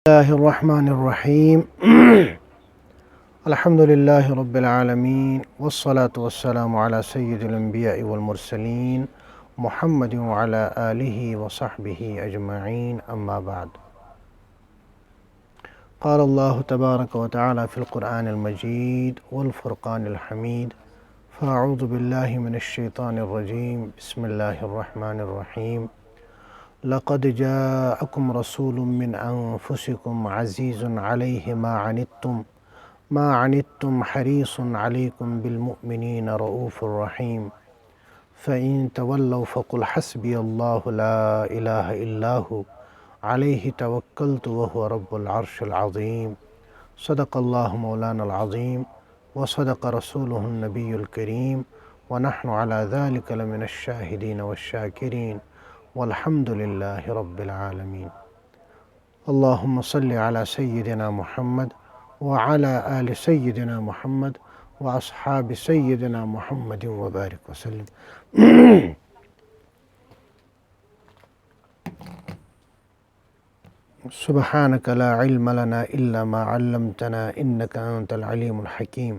الله الرحمن الرحيم الحمد لله رب العالمين والصلاة والسلام على سيد الأنبياء والمرسلين محمد وعلى آله وصحبه أجمعين أما بعد. قال الله تبارك وتعالى في القرآن المجيد والفرقان الحميد: فأعوذ بالله من الشيطان الرجيم بسم الله الرحمن الرحيم. لقد جاءكم رسول من أنفسكم عزيز عليه ما عنتم حريص عليكم بالمؤمنين رؤوف رحيم. فإن تولوا فقل حسبي الله لا إله إلا هو عليه توكلت وهو رب العرش العظيم. صدق الله مولانا العظيم وصدق رسوله النبي الكريم ونحن على ذلك لمن الشاهدين والشاكرين والحمد لله رب العالمين. اللهم صل على سيدنا محمد وعلى آل سيدنا محمد وأصحاب سيدنا محمد وبارك وسلم. سبحانك لا علم لنا إلا ما علمتنا إنك أنت العليم الحكيم.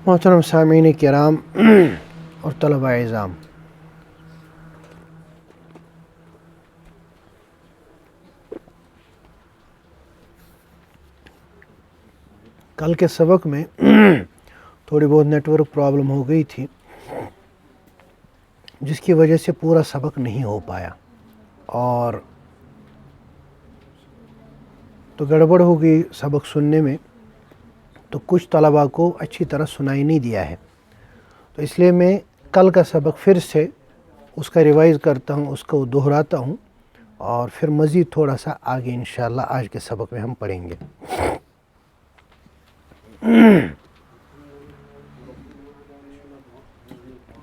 محترم سامعین کرام اور طلباء اعزام، کل کے سبق میں تھوڑی بہت نیٹ ورک پرابلم ہو گئی تھی، جس کی وجہ سے پورا سبق نہیں ہو پایا اور تو گڑبڑ ہو گئی سبق سننے میں، تو کچھ طلباء کو اچھی طرح سنائی نہیں دیا ہے، تو اس لیے میں کل کا سبق پھر سے اس کا ریوائز کرتا ہوں، اس کو دہراتا ہوں اور پھر مزید تھوڑا سا آگے انشاءاللہ آج کے سبق میں ہم پڑھیں گے۔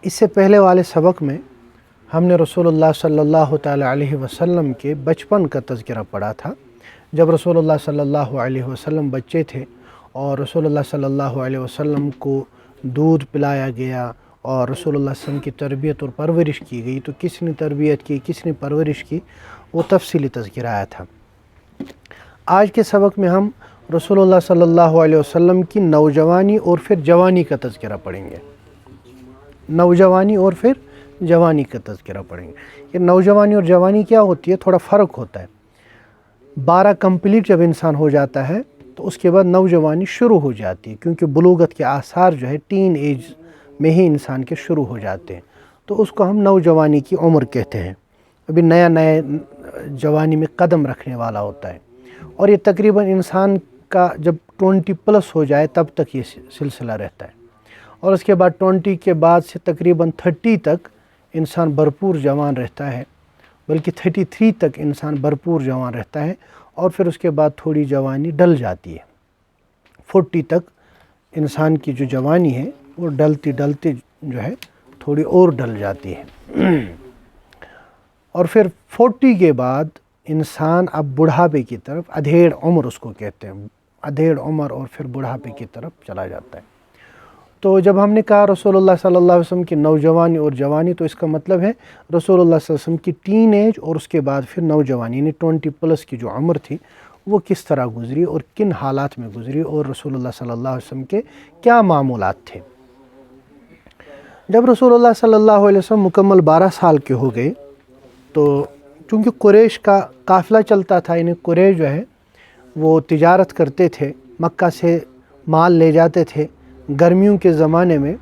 اس سے پہلے والے سبق میں ہم نے رسول اللہ صلی اللہ تعالیٰ علیہ وسلم کے بچپن کا تذکرہ پڑھا تھا، جب رسول اللہ صلی اللہ علیہ وسلم بچے تھے اور رسول اللہ صلی اللہ علیہ وسلم کو دودھ پلایا گیا اور رسول اللہ صلی اللہ علیہ وسلم کی تربیت اور پرورش کی گئی، تو کس نے تربیت کی، کس نے پرورش کی، وہ تفصیلی تذکرہ آیا تھا۔ آج کے سبق میں ہم رسول اللہ صلی اللہ علیہ وسلم کی نوجوانی اور پھر جوانی کا تذکرہ پڑھیں گے۔ نوجوانی اور پھر جوانی کا تذکرہ پڑھیں گے۔ یہ نوجوانی اور جوانی کیا ہوتی ہے، تھوڑا فرق ہوتا ہے۔ 12 کمپلیٹ جب انسان ہو جاتا ہے تو اس کے بعد نوجوانی شروع ہو جاتی ہے، کیونکہ بلوغت کے آثار جو ہے ٹین ایج میں ہی انسان کے شروع ہو جاتے ہیں، تو اس کو ہم نوجوانی کی عمر کہتے ہیں۔ ابھی نیا جوانی میں قدم رکھنے والا ہوتا ہے، اور یہ تقریباً انسان کا جب 20+ ہو جائے تب تک یہ سلسلہ رہتا ہے، اور اس کے بعد 20 کے بعد سے تقریباً 30 تک انسان بھرپور جوان رہتا ہے، بلکہ 33 تک انسان بھرپور جوان رہتا ہے، اور پھر اس کے بعد تھوڑی جوانی ڈل جاتی ہے۔ 40 تک انسان کی جو جوانی ہے وہ ڈلتی جو ہے تھوڑی اور ڈل جاتی ہے، اور پھر 40 کے بعد انسان اب بڑھاپے کی طرف، ادھیڑ عمر اس کو کہتے ہیں، ادھیڑ عمر اور پھر بڑھاپے کی طرف چلا جاتا ہے۔ تو جب ہم نے کہا رسول اللہ صلی اللہ علیہ وسلم کی نوجوانی اور جوانی، تو اس کا مطلب ہے رسول اللہ صلی اللہ علیہ وسلم کی ٹین ایج اور اس کے بعد پھر نوجوانی، یعنی 20+ کی جو عمر تھی وہ کس طرح گزری اور کن حالات میں گزری، اور رسول اللہ صلی اللہ علیہ وسلم کے کیا معمولات تھے۔ جب رسول اللہ صلی اللہ علیہ وسلم مکمل 12 سال کے ہو گئے، تو چونکہ قریش کا قافلہ چلتا تھا، یعنی قریش جو ہے وہ تجارت کرتے تھے، مکہ سے مال لے جاتے تھے۔ گرمیوں کے زمانے میں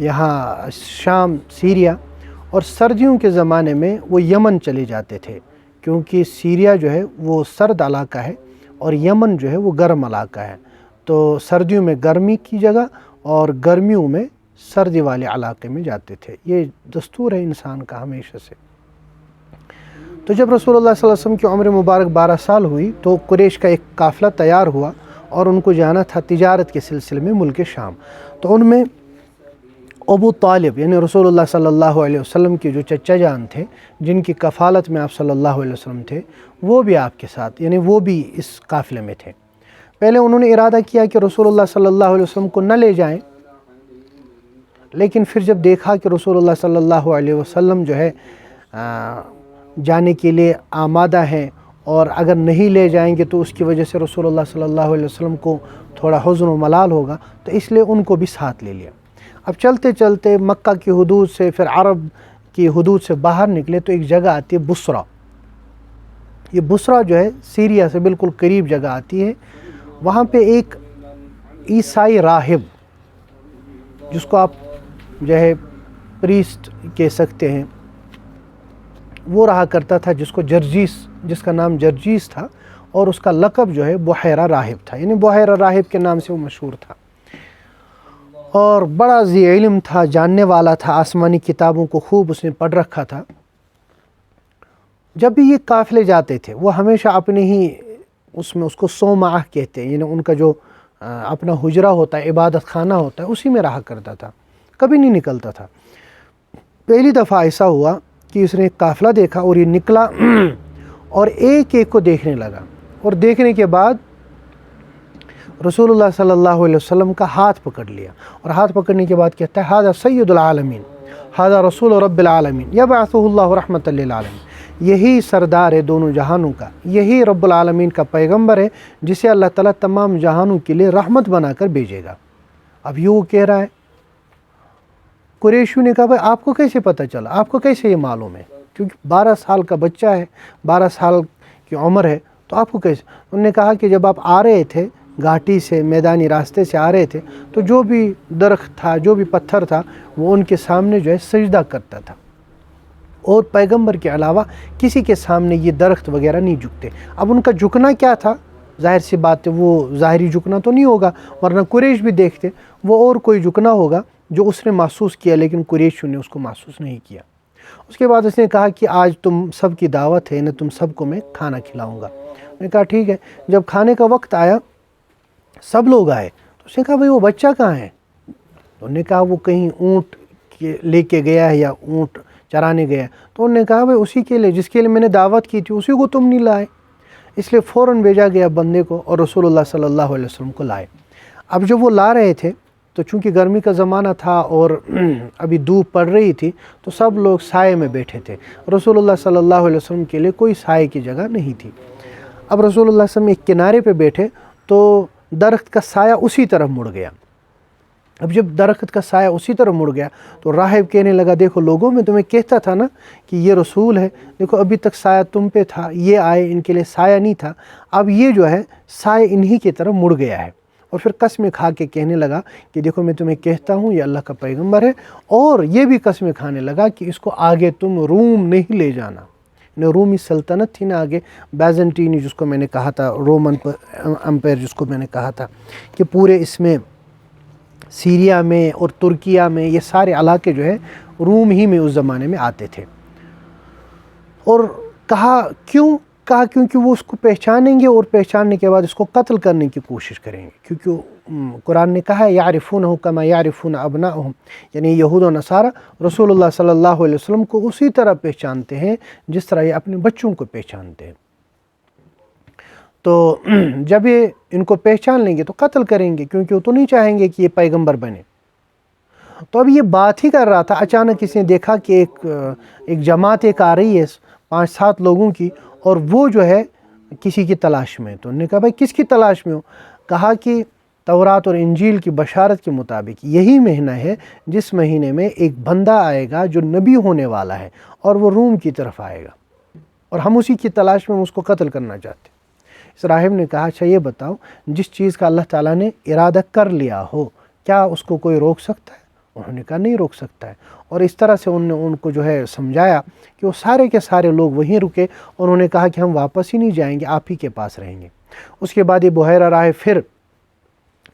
یہاں شام، سیریا، اور سردیوں کے زمانے میں وہ یمن چلے جاتے تھے، کیونکہ سیریا جو ہے وہ سرد علاقہ ہے اور یمن جو ہے وہ گرم علاقہ ہے، تو سردیوں میں گرمی کی جگہ اور گرمیوں میں سردی والے علاقے میں جاتے تھے۔ یہ دستور ہے انسان کا ہمیشہ سے۔ تو جب رسول اللہ صلی اللہ علیہ وسلم کی عمر مبارک 12 سال ہوئی تو قریش کا ایک قافلہ تیار ہوا اور ان کو جانا تھا تجارت کے سلسلے میں ملک شام۔ تو ان میں ابو طالب یعنی رسول اللہ صلی اللہ علیہ وسلم کے جو چچا جان تھے، جن کی کفالت میں آپ صلی اللہ علیہ وسلم تھے، وہ بھی آپ کے ساتھ، یعنی وہ بھی اس قافلے میں تھے۔ پہلے انہوں نے ارادہ کیا کہ رسول اللہ صلی اللہ علیہ وسلم کو نہ لے جائیں، لیکن پھر جب دیکھا کہ رسول اللہ صلی اللہ علیہ وسلم جو ہے جانے کے لیے آمادہ ہیں، اور اگر نہیں لے جائیں گے تو اس کی وجہ سے رسول اللہ صلی اللہ علیہ وسلم کو تھوڑا حزن و ملال ہوگا، تو اس لیے ان کو بھی ساتھ لے لیا۔ اب چلتے چلتے مکہ کی حدود سے پھر عرب کی حدود سے باہر نکلے تو ایک جگہ آتی ہے بصرہ۔ یہ بصرہ جو ہے سیریا سے بالکل قریب جگہ آتی ہے۔ وہاں پہ ایک عیسائی راہب، جس کو آپ جو ہے پریسٹ کہہ سکتے ہیں، وہ رہا کرتا تھا، جس کا نام جرجیس تھا، اور اس کا لقب جو ہے بحیرہ راہب تھا، یعنی بحیرہ راہب کے نام سے وہ مشہور تھا، اور بڑا ذی علم تھا، جاننے والا تھا، آسمانی کتابوں کو خوب اس نے پڑھ رکھا تھا۔ جب بھی یہ قافلے جاتے تھے وہ ہمیشہ اپنے ہی اس کو صومعہ کہتے ہیں، یعنی ان کا جو اپنا حجرہ ہوتا ہے، عبادت خانہ ہوتا ہے، اسی میں رہا کرتا تھا، کبھی نہیں نکلتا تھا۔ پہلی دفعہ ایسا ہوا کہ اس نے ایک قافلہ دیکھا اور یہ نکلا اور ایک ایک کو دیکھنے لگا، اور دیکھنے کے بعد رسول اللہ صلی اللہ علیہ وسلم کا ہاتھ پکڑ لیا، اور ہاتھ پکڑنے کے بعد کہتا ہے ھذا سید العالمین، ھذا رسول رب العالمین یبعثہ اللہ رحمۃ للعالمین، یہی سردار ہے دونوں جہانوں کا، یہی رب العالمین کا پیغمبر ہے جسے اللہ تعالیٰ تمام جہانوں کے لیے رحمت بنا کر بھیجے گا۔ اب یہ وہ کہہ رہا ہے۔ قریشیوں نے کہا بھائی آپ کو کیسے پتہ چلا، آپ کو کیسے یہ معلوم ہے، کیونکہ 12 سال کا بچہ ہے، 12 سال کی عمر ہے، تو آپ کو کیسے؟ انہوں نے کہا کہ جب آپ آ رہے تھے گھاٹی سے، میدانی راستے سے آ رہے تھے، تو جو بھی درخت تھا، جو بھی پتھر تھا، وہ ان کے سامنے جو ہے سجدہ کرتا تھا، اور پیغمبر کے علاوہ کسی کے سامنے یہ درخت وغیرہ نہیں جھکتے۔ اب ان کا جھکنا کیا تھا؟ ظاہر سی بات ہے وہ ظاہری جھکنا تو نہیں ہوگا، ورنہ قریش بھی دیکھتے، وہ اور کوئی جھکنا ہوگا جو اس نے محسوس کیا، لیکن قریشیوں نے اس کو محسوس نہیں کیا۔ اس کے بعد اس نے کہا کہ آج تم سب کی دعوت ہے، تم سب کو میں کھانا کھلاؤں گا۔ میں نے کہا ٹھیک ہے۔ جب کھانے کا وقت آیا سب لوگ آئے، تو اس نے کہا بھائی وہ بچہ کہاں ہے؟ تو انہوں نے کہا وہ کہیں اونٹ لے کے گیا ہے، یا اونٹ چرانے گیا۔ تو انہوں نے کہا بھائی اسی کے لیے جس کے لیے میں نے دعوت کی تھی اسی کو تم نہیں لائے، اس لیے فوراً بھیجا گیا بندے کو، اور رسول اللہ صلی اللہ علیہ وسلم کو لائے۔ اب جب وہ لا رہے تھے تو چونکہ گرمی کا زمانہ تھا اور ابھی دھوپ پڑ رہی تھی، تو سب لوگ سائے میں بیٹھے تھے، رسول اللہ صلی اللہ علیہ وسلم کے لیے کوئی سائے کی جگہ نہیں تھی۔ اب رسول اللہ صلی اللہ علیہ وسلم ایک کنارے پہ بیٹھے تو درخت کا سایہ اسی طرف مڑ گیا۔ اب جب درخت کا سایہ اسی طرف مڑ گیا تو راہب کہنے لگا دیکھو لوگوں، میں تمہیں کہتا تھا نا کہ یہ رسول ہے، دیکھو ابھی تک سایہ تم پہ تھا، یہ آئے ان کے لیے سایہ نہیں تھا، اب یہ جو ہے سایہ انہی کی طرف مڑ گیا ہے۔ اور پھر قسمیں کھا کے کہنے لگا کہ دیکھو میں تمہیں کہتا ہوں یہ اللہ کا پیغمبر ہے، اور یہ بھی قسمیں کھانے لگا کہ اس کو آگے تم روم نہیں لے جانا۔ رومی سلطنت تھی نا آگے، بیزنٹینی جس کو میں نے کہا تھا، رومن امپائر جس کو میں نے کہا تھا، کہ پورے اس میں سیریا میں اور ترکیہ میں یہ سارے علاقے جو ہے روم ہی میں اس زمانے میں آتے تھے۔ اور کہا کیونکہ وہ اس کو پہچانیں گے، اور پہچاننے کے بعد اس کو قتل کرنے کی کوشش کریں گے، کیونکہ قرآن نے کہا ہے یعرفونہ کما یعرفون ابناءہم، یعنی یہود و نصارہ رسول اللہ صلی اللہ علیہ وسلم کو اسی طرح پہچانتے ہیں جس طرح یہ اپنے بچوں کو پہچانتے ہیں۔ تو جب یہ ان کو پہچان لیں گے تو قتل کریں گے، کیونکہ وہ تو نہیں چاہیں گے کہ یہ پیغمبر بنے۔ تو اب یہ بات ہی کر رہا تھا، اچانک اس نے دیکھا کہ ایک جماعت ایک آ رہی ہے 5-7 لوگوں کی، اور وہ جو ہے کسی کی تلاش میں۔ تو انہوں نے کہا بھائی کس کی تلاش میں ہو؟ کہا کہ تورات اور انجیل کی بشارت کے مطابق یہی مہینہ ہے جس مہینے میں ایک بندہ آئے گا جو نبی ہونے والا ہے، اور وہ روم کی طرف آئے گا، اور ہم اسی کی تلاش میں اس کو قتل کرنا چاہتے ہیں۔ اس راہب نے کہا اچھا یہ بتاؤ، جس چیز کا اللہ تعالیٰ نے ارادہ کر لیا ہو کیا اس کو کوئی روک سکتا ہے؟ انہوں نے کہا نہیں روک سکتا ہے۔ اور اس طرح سے ان کو جو ہے سمجھایا کہ وہ سارے کے سارے لوگ وہیں رکے، اور انہوں نے کہا کہ ہم واپس ہی نہیں جائیں گے، آپ ہی کے پاس رہیں گے۔ اس کے بعد یہ بحیرہ راہب پھر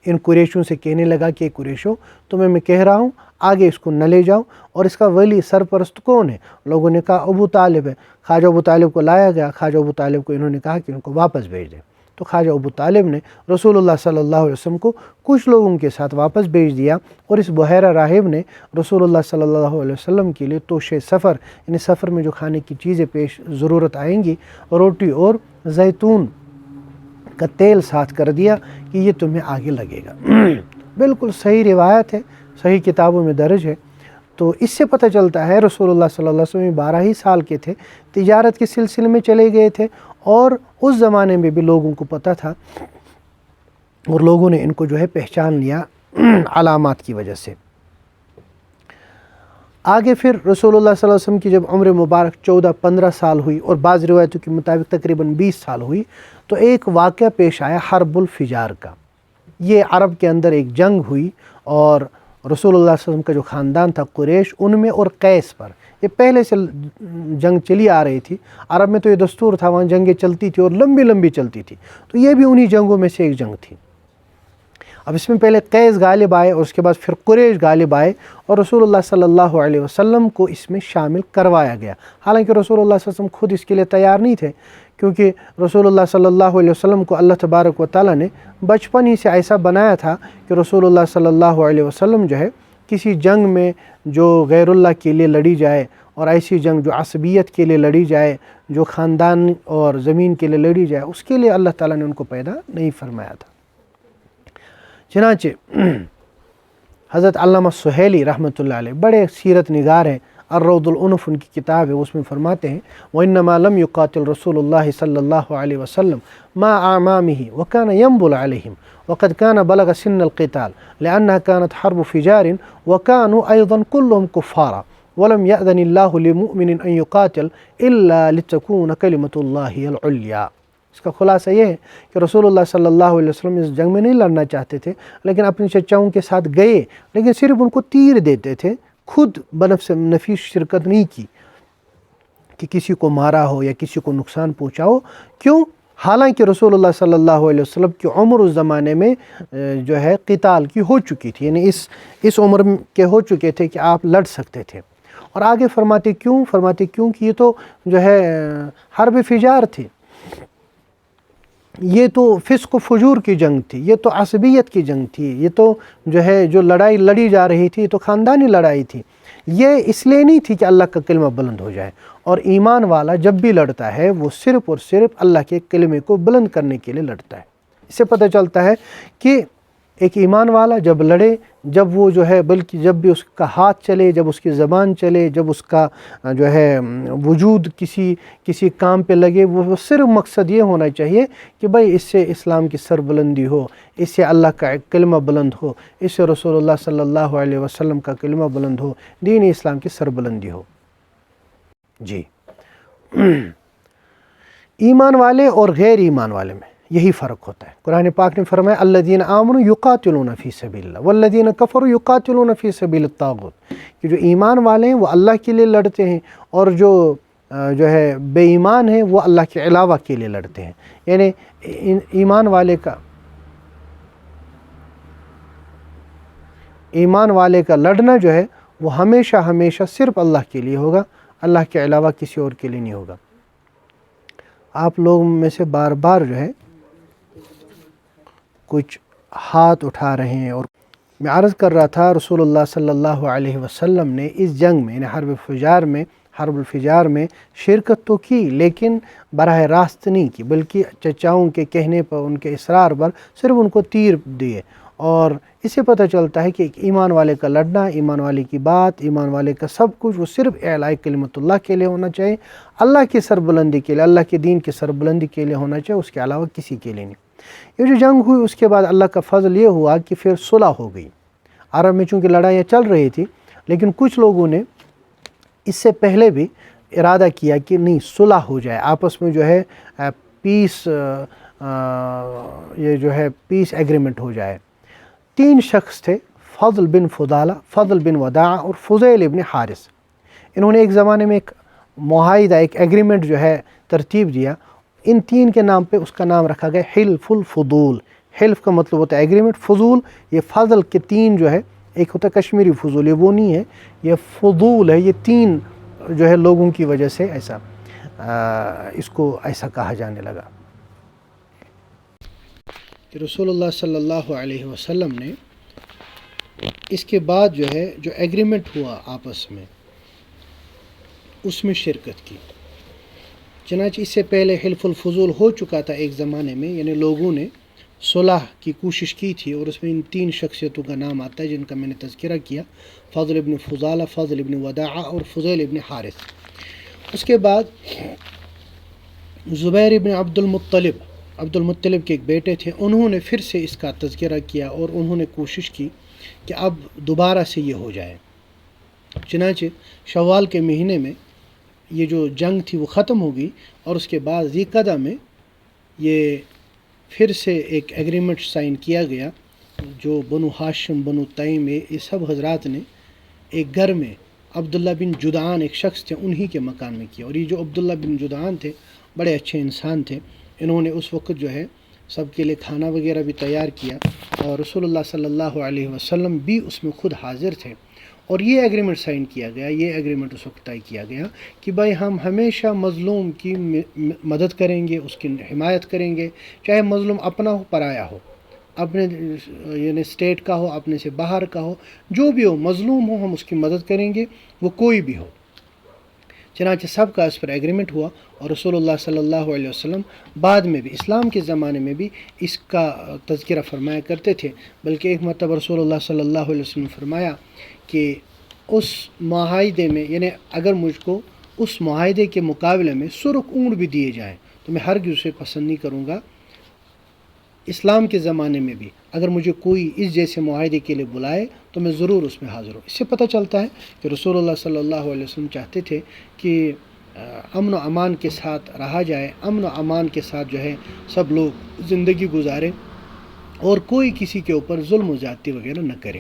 ان قریشوں سے کہنے لگا کہ قریشوں تمہیں میں کہہ رہا ہوں آگے اس کو نہ لے جاؤ، اور اس کا ولی سرپرست کون ہے؟ لوگوں نے کہا ابو طالب ہے۔ خواجہ ابو طالب کو لایا گیا، خواجہ ابو طالب کو انہوں نے کہا کہ ان کو واپس بھیج دیں۔ تو خواجہ ابو طالب نے رسول اللہ صلی اللہ علیہ وسلم کو کچھ لوگوں کے ساتھ واپس بھیج دیا، اور اس بحیرہ راہب نے رسول اللہ صلی اللہ علیہ وسلم کے لیے توشے سفر، یعنی سفر میں جو کھانے کی چیزیں پیش ضرورت آئیں گی، روٹی اور زیتون کا تیل ساتھ کر دیا کہ یہ تمہیں آگے لگے گا۔ بالکل صحیح روایت ہے، صحیح کتابوں میں درج ہے۔ تو اس سے پتہ چلتا ہے رسول اللہ صلی اللہ علیہ وسلم 12 ہی سال کے تھے، تجارت کے سلسلے میں چلے گئے تھے، اور اس زمانے میں بھی لوگوں کو پتہ تھا اور لوگوں نے ان کو جو ہے پہچان لیا علامات کی وجہ سے۔ آگے پھر رسول اللہ صلی اللہ علیہ وسلم کی جب عمر مبارک 14-15 سال ہوئی، اور بعض روایتوں کے مطابق تقریباً 20 سال ہوئی، تو ایک واقعہ پیش آیا حرب الفجار کا۔ یہ عرب کے اندر ایک جنگ ہوئی، اور رسول اللہ صلی اللہ علیہ وسلم کا جو خاندان تھا قریش، ان میں اور قیس پر، یہ پہلے سے جنگ چلی آ رہی تھی۔ عرب میں تو یہ دستور تھا، وہاں جنگیں چلتی تھی اور لمبی لمبی چلتی تھی، تو یہ بھی انہی جنگوں میں سے ایک جنگ تھی۔ اب اس میں پہلے قیس غالب آئے، اور اس کے بعد پھر قریش غالب آئے، اور رسول اللہ صلی اللہ علیہ وسلم کو اس میں شامل کروایا گیا۔ حالانکہ رسول اللہ صلی اللہ علیہ وسلم خود اس کے لیے تیار نہیں تھے، کیونکہ رسول اللہ صلی اللہ علیہ وسلم کو اللہ تبارک و تعالیٰ نے بچپن ہی سے ایسا بنایا تھا کہ رسول اللہ صلی اللہ علیہ وسلم جو ہے کسی جنگ میں جو غیر اللہ کے لیے لڑی جائے، اور ایسی جنگ جو عصبیت کے لیے لڑی جائے، جو خاندان اور زمین کے لیے لڑی جائے، اس کے لیے اللہ تعالیٰ نے ان کو پیدا نہیں فرمایا تھا۔ چنانچہ حضرت علامہ سہیلی رحمۃ اللہ علیہ بڑے سیرت نگار ہیں، الروض العنف ان کی کتاب ہے، اس میں فرماتے ہیں وَإِنَّمَا لَمْ يُقَاتِلْ رسول اللہ صلی اللہ علیہ وسلم مع أعمامه وكان ينبل عليهم وقد كان بلغ سن القتال لأنها كانت حرب فجار وكانوا أيضا كلهم كفارا ولم يأذن الله لمؤمن أن يقاتل إلا لتكون كلمة الله العليا۔ اس کا خلاصہ یہ ہے کہ رسول اللہ صلی اللہ علیہ وسلم اس جنگ میں نہیں لڑنا چاہتے تھے، لیکن اپنی چچاؤں کے ساتھ گئے، لیکن صرف ان کو تیر دیتے تھے، خود بنفس نفی شرکت نہیں کی کہ کسی کو مارا ہو یا کسی کو نقصان پہنچا ہو۔ کیوں؟ حالانکہ رسول اللہ صلی اللہ علیہ وسلم کی عمر اس زمانے میں جو ہے قتال کی ہو چکی تھی، یعنی اس عمر کے ہو چکے تھے کہ آپ لڑ سکتے تھے۔ اور آگے فرماتے کیوں کہ یہ تو جو ہے حرب فجار تھی، یہ تو فسق و فجور کی جنگ تھی، یہ تو عصبیت کی جنگ تھی، یہ تو جو ہے جو لڑائی لڑی جا رہی تھی تو خاندانی لڑائی تھی، یہ اس لیے نہیں تھی کہ اللہ کا کلمہ بلند ہو جائے۔ اور ایمان والا جب بھی لڑتا ہے وہ صرف اور صرف اللہ کے کلمے کو بلند کرنے کے لیے لڑتا ہے۔ اس سے پتہ چلتا ہے کہ ایک ایمان والا جب لڑے، جب وہ جو ہے بلکہ جب بھی اس کا ہاتھ چلے، جب اس کی زبان چلے، جب اس کا جو ہے وجود کسی کام پہ لگے، وہ صرف مقصد یہ ہونا چاہیے کہ بھائی اس سے اسلام کی سربلندی ہو، اس سے اللہ کا کلمہ بلند ہو، اس سے رسول اللہ صلی اللہ علیہ وسلم کا کلمہ بلند ہو، دین اسلام کی سربلندی ہو۔ جی ایمان والے اور غیر ایمان والے میں یہی فرق ہوتا ہے۔ قرآن پاک نے فرمایا الذین آمنوا یقاتلون فی سبیل اللہ والذین کفروا یقاتلون فی سبیل الطاغوت، کہ جو ایمان والے ہیں وہ اللہ کے لیے لڑتے ہیں، اور جو ہے بے ایمان ہیں وہ اللہ کے علاوہ کے لیے لڑتے ہیں۔ یعنی ایمان والے کا لڑنا جو ہے وہ ہمیشہ صرف اللہ کے لیے ہوگا، اللہ کے علاوہ کسی اور کے لیے نہیں ہوگا۔ آپ لوگوں میں سے بار بار جو ہے کچھ ہاتھ اٹھا رہے ہیں، اور میں عرض کر رہا تھا رسول اللہ صلی اللہ علیہ وسلم نے اس جنگ میں یعنی حرب الفجار میں شرکت تو کی، لیکن براہ راست نہیں کی، بلکہ چچاؤں کے کہنے پر، ان کے اصرار پر صرف ان کو تیر دیے۔ اور اس سے پتہ چلتا ہے کہ ایک ایمان والے کا لڑنا، ایمان والے کی بات، ایمان والے کا سب کچھ وہ صرف اعلاء کلمت اللہ کے لیے ہونا چاہیے، اللہ کی سربلندی کے لیے، اللہ کے دین کی سربلندی کے لیے ہونا چاہیے، اس کے علاوہ کسی کے لیے نہیں۔ یہ جو جنگ ہوئی اس کے بعد اللہ کا فضل یہ ہوا کہ پھر صلح ہو گئی۔ عرب میں چونکہ لڑائیاں چل رہی تھی، لیکن کچھ لوگوں نے اس سے پہلے بھی ارادہ کیا کہ نہیں صلح ہو جائے، آپس میں جو ہے پیس ایگریمنٹ ہو جائے۔ 3 شخص تھے، فضل بن فضالہ، فضل بن وداع اور فضیل بن حارث۔ انہوں نے ایک زمانے میں ایک معاہدہ، ایک ایگریمنٹ جو ہے ترتیب دیا۔ ان 3 کے نام پہ اس کا نام رکھا گیا حلف الفضول۔ حلف کا مطلب ہوتا ہے ایگریمنٹ، فضول یہ فضل کے 3 جو ہے، ایک ہوتا ہے کشمیری فضول، یہ وہ نہیں ہے، یہ فضول ہے، یہ 3 جو ہے لوگوں کی وجہ سے اس کو ایسا کہا جانے لگا۔ کہ رسول اللہ صلی اللہ علیہ وسلم نے اس کے بعد جو ہے جو ایگریمنٹ ہوا آپس میں اس میں شرکت کی۔ چنانچہ اس سے پہلے حلف الفضول ہو چکا تھا ایک زمانے میں، یعنی لوگوں نے صلح کی کوشش کی تھی، اور اس میں ان 3 شخصیتوں کا نام آتا ہے جن کا میں نے تذکرہ کیا، فضل ابن فضالہ، فضل ابن وداعہ اور فضیل ابن حارث۔ اس کے بعد زبیر ابن عبد المطلب کے ایک بیٹے تھے، انہوں نے پھر سے اس کا تذکرہ کیا اور انہوں نے کوشش کی کہ اب دوبارہ سے یہ ہو جائے۔ چنانچہ شوال کے مہینے میں یہ جو جنگ تھی وہ ختم ہو گئی، اور اس کے بعد ذی قعدہ میں یہ پھر سے ایک ایگریمنٹ سائن کیا گیا، جو بنو ہاشم، بنو تیم، یہ سب حضرات نے ایک گھر میں عبداللہ بن جدعان ایک شخص تھے انہی کے مکان میں کیا۔ اور یہ جو عبداللہ بن جدعان تھے بڑے اچھے انسان تھے، انہوں نے اس وقت جو ہے سب کے لیے کھانا وغیرہ بھی تیار کیا، اور رسول اللہ صلی اللہ علیہ وسلم بھی اس میں خود حاضر تھے، اور یہ ایگریمنٹ سائن کیا گیا، یہ ایگریمنٹ اس وقت طے کیا گیا کہ بھائی ہم ہمیشہ مظلوم کی مدد کریں گے، اس کی حمایت کریں گے، چاہے مظلوم اپنا ہو پرایا ہو، اپنے یعنی اسٹیٹ کا ہو، اپنے سے باہر کا ہو، جو بھی ہو مظلوم ہو ہم اس کی مدد کریں گے، وہ کوئی بھی ہو۔ چنانچہ سب کا اس پر ایگریمنٹ ہوا، اور رسول اللہ صلی اللہ علیہ وسلم بعد میں بھی اسلام کے زمانے میں بھی اس کا تذکرہ فرمایا کرتے تھے، بلکہ ایک مرتبہ رسول اللہ صلی اللہ علیہ وسلم نے فرمایا کہ اس معاہدے میں، یعنی اگر مجھ کو اس معاہدے کے مقابلے میں سرخ اونٹ بھی دیے جائیں تو میں ہرگز اسے پسند نہیں کروں گا۔ اسلام کے زمانے میں بھی اگر مجھے کوئی اس جیسے معاہدے کے لیے بلائے تو میں ضرور اس میں حاضر ہوں۔ اس سے پتہ چلتا ہے کہ رسول اللہ صلی اللہ علیہ وسلم چاہتے تھے کہ امن و امان کے ساتھ رہا جائے، امن و امان کے ساتھ جو ہے سب لوگ زندگی گزاریں، اور کوئی کسی کے اوپر ظلم و زیادتی وغیرہ نہ کرے۔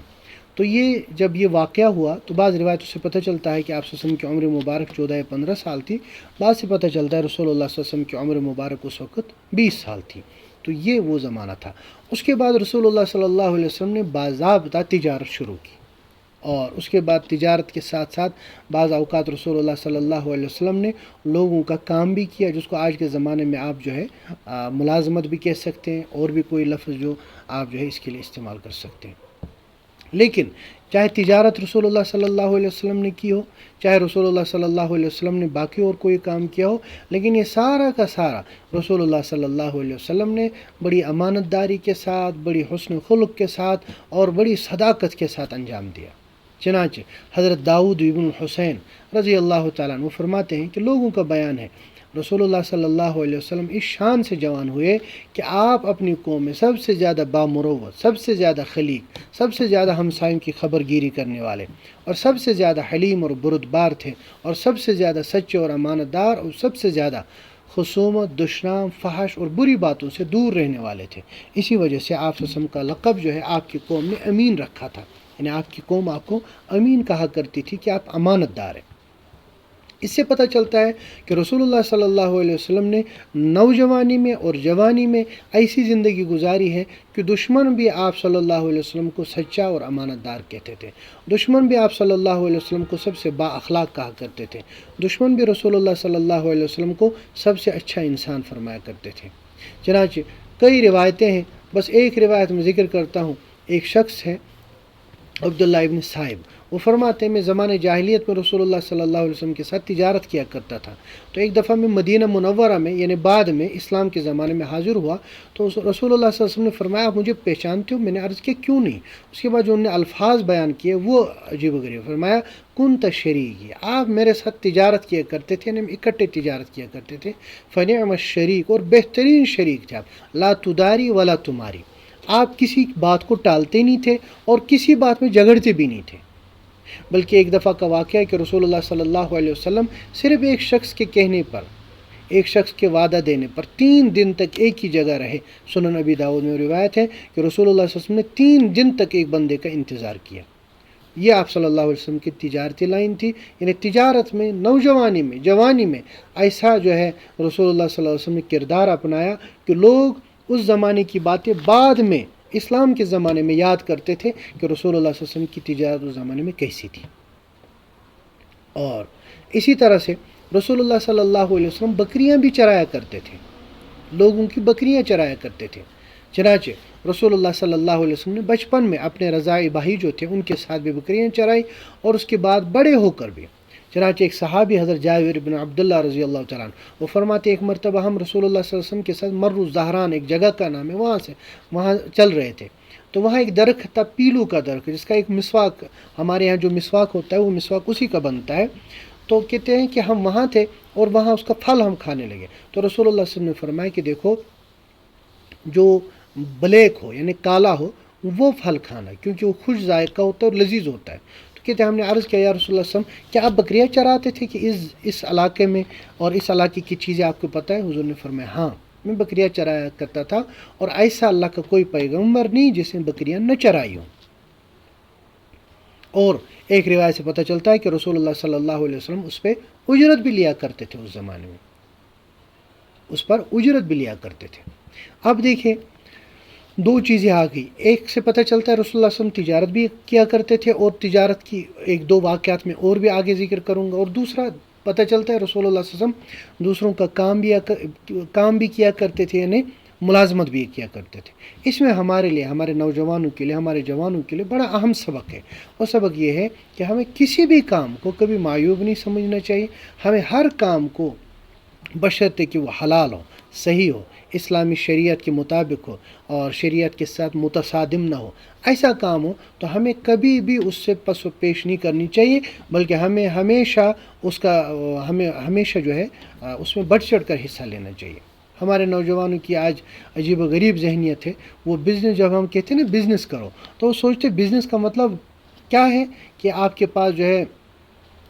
تو یہ جب یہ واقعہ ہوا تو بعض روایتوں سے پتہ چلتا ہے کہ آپ صلی اللہ علیہ وسلم کی عمر مبارک 14 یا 15 سال تھی، بعض سے پتہ چلتا ہے رسول اللہ صلی اللہ علیہ وسلم کی عمر مبارک اس وقت 20 سال تھی۔ تو یہ وہ زمانہ تھا۔ اس کے بعد رسول اللہ صلی اللہ علیہ وسلم نے باضابطہ تجارت شروع کی، اور اس کے بعد تجارت کے ساتھ ساتھ بعض اوقات رسول اللہ صلی اللہ علیہ وسلم نے لوگوں کا کام بھی کیا، جس کو آج کے زمانے میں آپ جو ہے ملازمت بھی کہہ سکتے ہیں، اور بھی کوئی لفظ جو آپ جو ہے اس کے لیے استعمال کر سکتے ہیں۔ لیکن چاہے تجارت رسول اللہ صلی اللہ علیہ وسلم نے کی ہو، چاہے رسول اللہ صلی اللہ علیہ وسلم نے باقی اور کوئی کام کیا ہو، لیکن یہ سارا کا سارا رسول اللہ صلی اللہ علیہ وسلم نے بڑی امانت داری کے ساتھ، بڑی حسن خلق کے ساتھ اور بڑی صداقت کے ساتھ انجام دیا۔ چنانچہ حضرت داؤد ابن حسین رضی اللہ تعالیٰ عنہ فرماتے ہیں کہ لوگوں کا بیان ہے رسول اللہ صلی اللہ علیہ وسلم اس شان سے جوان ہوئے کہ آپ اپنی قوم میں سب سے زیادہ بامروت، سب سے زیادہ خلیق، سب سے زیادہ ہمسایوں کی خبر گیری کرنے والے، اور سب سے زیادہ حلیم اور بردبار تھے، اور سب سے زیادہ سچے اور امانت دار، اور سب سے زیادہ خصومت، دشنام، فحش اور بری باتوں سے دور رہنے والے تھے۔ اسی وجہ سے آپ صلی اللہ علیہ وسلم کا لقب جو ہے آپ کی قوم نے امین رکھا تھا، یعنی آپ کی قوم آپ کو امین کہا کرتی تھی کہ آپ امانت دار ہیں۔ اس سے پتہ چلتا ہے کہ رسول اللہ صلی اللہ علیہ وسلم نے نوجوانی میں اور جوانی میں ایسی زندگی گزاری ہے کہ دشمن بھی آپ صلی اللہ علیہ وسلم کو سچا اور امانت دار کہتے تھے، دشمن بھی آپ صلی اللہ علیہ وسلم کو سب سے با اخلاق کہا کرتے تھے، دشمن بھی رسول اللہ صلی اللہ علیہ وسلم کو سب سے اچھا انسان فرمایا کرتے تھے۔ چنانچہ کئی روایتیں ہیں، بس ایک روایت میں ذکر کرتا ہوں۔ ایک شخص ہے عبداللہ ابن صائب، وہ فرماتے ہیں میں زمانہ جاہلیت میں رسول اللہ صلی اللہ علیہ وسلم کے ساتھ تجارت کیا کرتا تھا، تو ایک دفعہ میں مدینہ منورہ میں یعنی بعد میں اسلام کے زمانے میں حاضر ہوا، تو رسول اللہ صلی اللہ علیہ وسلم نے فرمایا آپ مجھے پہچانتے ہو؟ میں نے عرض کیا کیوں نہیں؟ اس کے بعد جو انہوں نے الفاظ بیان کیے وہ عجیب و غریب، فرمایا کنت شریکی، آپ میرے ساتھ تجارت کیا کرتے تھے، یعنی اکٹھے تجارت کیا کرتے تھے، فنعم الشریک، اور بہترین شریک تھے آپ، لا تداری ولا تماری، آپ کسی بات کو ٹالتے نہیں تھے اور کسی بات میں جھگڑتے بھی نہیں تھے۔ بلکہ ایک دفعہ کا واقعہ ہے کہ رسول اللہ صلی اللہ علیہ وسلم صرف ایک شخص کے کہنے پر، ایک شخص کے وعدہ دینے پر 3 دن تک ایک ہی جگہ رہے۔ سنن ابی داؤد میں روایت ہے کہ رسول اللہ صلی اللہ علیہ وسلم نے 3 دن تک ایک بندے کا انتظار کیا۔ یہ آپ صلی اللہ علیہ وسلم کی تجارتی لائن تھی، یعنی تجارت میں، نوجوانی میں، جوانی میں ایسا جو ہے رسول اللہ صلی اللہ علیہ وسلم نے کردار اپنایا کہ لوگ اس زمانے کی باتیں بعد میں اسلام کے زمانے میں یاد کرتے تھے کہ رسول اللہ صلی اللہ علیہ وسلم کی تجارت اس زمانے میں کیسی تھی۔ اور اسی طرح سے رسول اللہ صلی اللہ علیہ وسلم بکریاں بھی چرایا کرتے تھے، لوگوں کی بکریاں چرایا کرتے تھے۔ چنانچہ رسول اللہ صلی اللہ علیہ وسلم نے بچپن میں اپنے رضاعی بھائی جو تھے ان کے ساتھ بھی بکریاں چرائی، اور اس کے بعد بڑے ہو کر بھی چنانچہ ایک صحابی حضرت جابر بن عبداللہ رضی اللہ تعالیٰ عنہ وہ فرماتے ایک مرتبہ ہم رسول اللہ صلی اللہ علیہ وسلم کے ساتھ مر الزہران ایک جگہ کا نام ہے وہاں چل رہے تھے، تو وہاں ایک درخت تھا، پیلو کا درخت، جس کا ایک مسواک، ہمارے یہاں جو مسواک ہوتا ہے وہ مسواک اسی کا بنتا ہے. تو کہتے ہیں کہ ہم وہاں تھے اور وہاں اس کا پھل ہم کھانے لگے، تو رسول اللہ صلی اللہ علیہ وسلم نے فرمایا کہ دیکھو جو بلیک ہو یعنی کالا ہو وہ پھل کھانا، کیونکہ وہ خوش ذائقہ ہوتا ہے اور لذیذ ہوتا ہے. تو کہتے ہیں ہم نے عرض کیا یا رسول اللہ صلی اللہ علیہ وسلم کیا آپ بکریاں چراتے تھے کہ اس علاقے میں اور اس علاقے کی چیزیں آپ کو پتہ ہے؟ حضور نے فرمایا ہاں میں بکریاں چرایا کرتا تھا، اور ایسا اللہ کا کوئی پیغمبر نہیں جس نے بکریاں نہ چرائی ہوں. اور ایک روایت سے پتہ چلتا ہے کہ رسول اللہ صلی اللہ علیہ وسلم اس پہ اجرت بھی لیا کرتے تھے، اس زمانے میں اس پر اجرت بھی لیا کرتے تھے. اب دیکھیں دو چیزیں آ گئی، ایک سے پتہ چلتا ہے رسول اللہ صلی اللہ علیہ وسلم تجارت بھی کیا کرتے تھے، اور تجارت کی ایک دو واقعات میں اور بھی آگے ذکر کروں گا. اور دوسرا پتہ چلتا ہے رسول اللہ صلی اللہ علیہ وسلم دوسروں کا کام بھی کیا کرتے تھے، یعنی ملازمت بھی کیا کرتے تھے. اس میں ہمارے لیے، ہمارے نوجوانوں کے لیے، ہمارے جوانوں کے لیے بڑا اہم سبق ہے. اور سبق یہ ہے کہ ہمیں کسی بھی کام کو کبھی معیوب نہیں سمجھنا چاہیے. ہمیں ہر کام کو بشرطے کہ وہ حلال ہو، صحیح ہو، اسلامی شریعت کے مطابق ہو اور شریعت کے ساتھ متصادم نہ ہو، ایسا کام ہو تو ہمیں کبھی بھی اس سے پس و پیش نہیں کرنی چاہیے، بلکہ ہمیں ہمیشہ جو ہے اس میں بڑھ چڑھ کر حصہ لینا چاہیے. ہمارے نوجوانوں کی آج عجیب و غریب ذہنیت ہے. وہ بزنس، جب ہم کہتے ہیں نا بزنس کرو، تو وہ سوچتے بزنس کا مطلب کیا ہے کہ آپ کے پاس جو ہے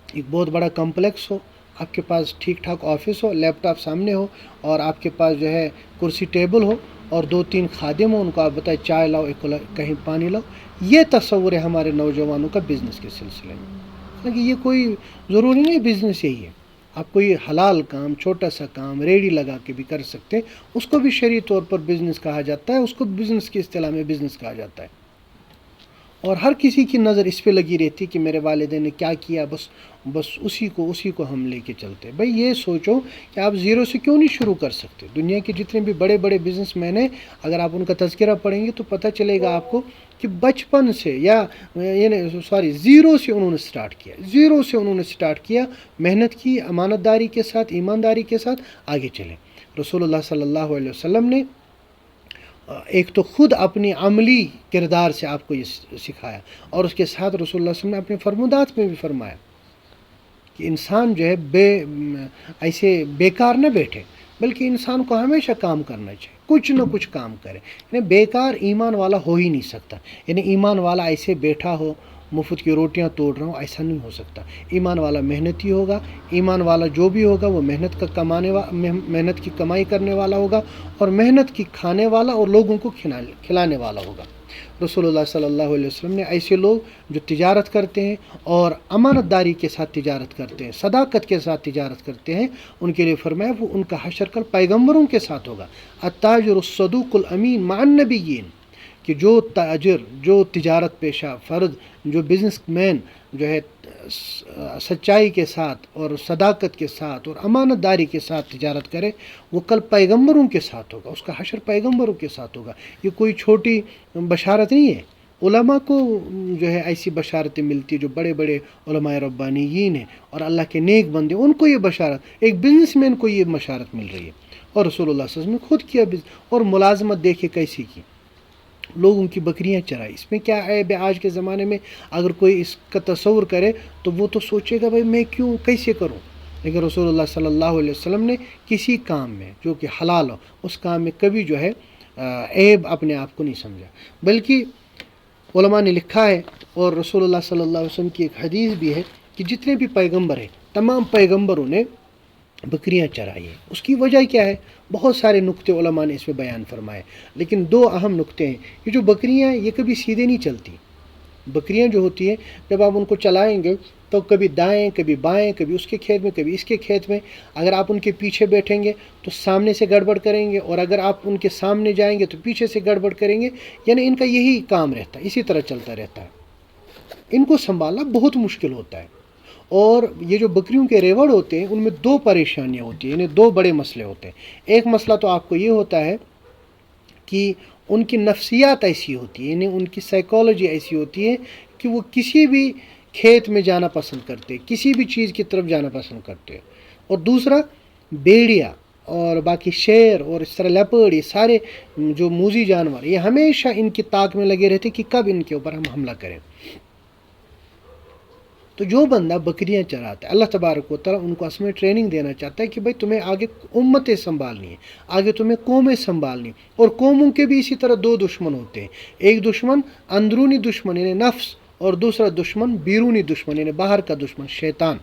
ایک بہت بڑا کمپلیکس ہو، آپ کے پاس ٹھیک ٹھاک آفس ہو، لیپ ٹاپ سامنے ہو، اور آپ کے پاس جو ہے کرسی ٹیبل ہو اور 2-3 خادم ہو، ان کو آپ بتائیں چائے لاؤ، کہیں پانی لاؤ. یہ تصور ہے ہمارے نوجوانوں کا بزنس کے سلسلے میں. حالانکہ یہ کوئی ضروری نہیں بزنس یہی ہے. آپ کوئی حلال کام، چھوٹا سا کام ریڈی لگا کے بھی کر سکتے، اس کو بھی شرعی طور پر بزنس کہا جاتا ہے، اس کو بزنس کی اصطلاح میں بزنس کہا جاتا ہے. اور ہر کسی کی نظر اس پہ لگی رہتی کہ میرے والدین نے کیا کیا، بس اسی کو ہم لے کے چلتے. بھائی یہ سوچو کہ آپ زیرو سے کیوں نہیں شروع کر سکتے؟ دنیا کے جتنے بھی بڑے بڑے بزنس مین ہیں، اگر آپ ان کا تذکرہ پڑھیں گے تو پتہ چلے گا آپ کو کہ بچپن سے زیرو سے انہوں نے سٹارٹ کیا، محنت کی، امانت داری کے ساتھ، ایمانداری کے ساتھ آگے چلے. رسول اللہ صلی اللہ علیہ وسلم نے ایک تو خود اپنی عملی کردار سے آپ کو یہ سکھایا، اور اس کے ساتھ رسول اللہ صلی اللہ علیہ وسلم نے اپنے فرمودات میں بھی فرمایا کہ انسان جو ہے ایسے بیکار نہ بیٹھے، بلکہ انسان کو ہمیشہ کام کرنا چاہیے، کچھ نہ کچھ کام کرے. یعنی بیکار ایمان والا ہو ہی نہیں سکتا. یعنی ایمان والا ایسے بیٹھا ہو مفت کی روٹیاں توڑ رہا ہوں، ایسا نہیں ہو سکتا. ایمان والا محنتی ہوگا، ایمان والا جو بھی ہوگا وہ محنت کی کمائی کرنے والا ہوگا، اور محنت کی کھانے والا اور لوگوں کو کھلانے والا ہوگا. رسول اللہ صلی اللہ علیہ وسلم نے ایسے لوگ جو تجارت کرتے ہیں اور امانت داری کے ساتھ تجارت کرتے ہیں، صداقت کے ساتھ تجارت کرتے ہیں، ان کے لیے فرمایا وہ ان کا حشر کل پیغمبروں کے ساتھ ہوگا. التاجر الصدوق الامین مع النبیین، کہ جو تاجر، جو تجارت پیشہ فرد، جو بزنس مین جو ہے سچائی کے ساتھ اور صداقت کے ساتھ اور امانت داری کے ساتھ تجارت کرے، وہ کل پیغمبروں کے ساتھ ہوگا، اس کا حشر پیغمبروں کے ساتھ ہوگا. یہ کوئی چھوٹی بشارت نہیں ہے. علماء کو جو ہے ایسی بشارتیں ملتی ہیں، جو بڑے بڑے علماء ربانیین ہیں اور اللہ کے نیک بندے، ان کو یہ بشارت، ایک بزنس مین کو یہ بشارت مل رہی ہے. اور رسول اللہ صلی اللہ علیہ وسلم نے خود کیا اور ملازمت دیکھے کیسی کی، لوگوں کی بکریاں چرائی. اس میں کیا عیب ہے؟ آج کے زمانے میں اگر کوئی اس کا تصور کرے تو وہ تو سوچے گا بھائی میں کیسے کروں. لیکن رسول اللہ صلی اللہ علیہ وسلم نے کسی کام میں جو کہ حلال ہو، اس کام میں کبھی جو ہے عیب اپنے آپ کو نہیں سمجھا. بلکہ علماء نے لکھا ہے، اور رسول اللہ صلی اللہ علیہ وسلم کی ایک حدیث بھی ہے کہ جتنے بھی پیغمبر ہیں، تمام پیغمبروں نے بکریاں چرائی ہیں. اس کی وجہ کیا ہے؟ بہت سارے نقطے علماء نے اس میں بیان فرمائے، لیکن 2 اہم نقطے ہیں. یہ جو بکریاں ہیں یہ کبھی سیدھے نہیں چلتی. بکریاں جو ہوتی ہیں جب آپ ان کو چلائیں گے تو کبھی دائیں، کبھی بائیں، کبھی اس کے کھیت میں، کبھی اس کے کھیت میں. اگر آپ ان کے پیچھے بیٹھیں گے تو سامنے سے گڑبڑ کریں گے، اور اگر آپ ان کے سامنے جائیں گے تو پیچھے سے گڑبڑ کریں گے. یعنی ان کا یہی کام رہتا ہے، اسی طرح چلتا رہتا ہے. ان کو سنبھالنا بہت مشکل ہوتا ہے. اور یہ جو بکریوں کے ریوڑ ہوتے ہیں ان میں 2 پریشانیاں ہوتی ہیں، یعنی 2 بڑے مسئلے ہوتے ہیں. ایک مسئلہ تو آپ کو یہ ہوتا ہے کہ ان کی نفسیات ایسی ہوتی ہے، یعنی ان کی سائیکالوجی ایسی ہوتی ہے کہ وہ کھیت میں جانا پسند کرتے، کسی بھی چیز کی طرف جانا پسند کرتے. اور دوسرا بھیڑیا اور باقی شیر اور اس طرح لیپرڈ، یہ سارے جو موذی جانور، یہ ہمیشہ ان کی طاق میں لگے رہتے کہ کب ان کے اوپر ہم حملہ کریں. تو جو بندہ بکریاں چراتا ہے، اللہ تبارک و تعالیٰ ان کو اصل میں ٹریننگ دینا چاہتا ہے کہ بھائی تمہیں آگے امتیں سنبھالنی ہے، آگے تمہیں قومیں سنبھالنی. اور قوموں کے بھی اسی طرح دو دشمن ہوتے ہیں، ایک دشمن اندرونی دشمن یعنی نفس، اور دوسرا دشمن بیرونی دشمن یعنی باہر کا دشمن شیطان.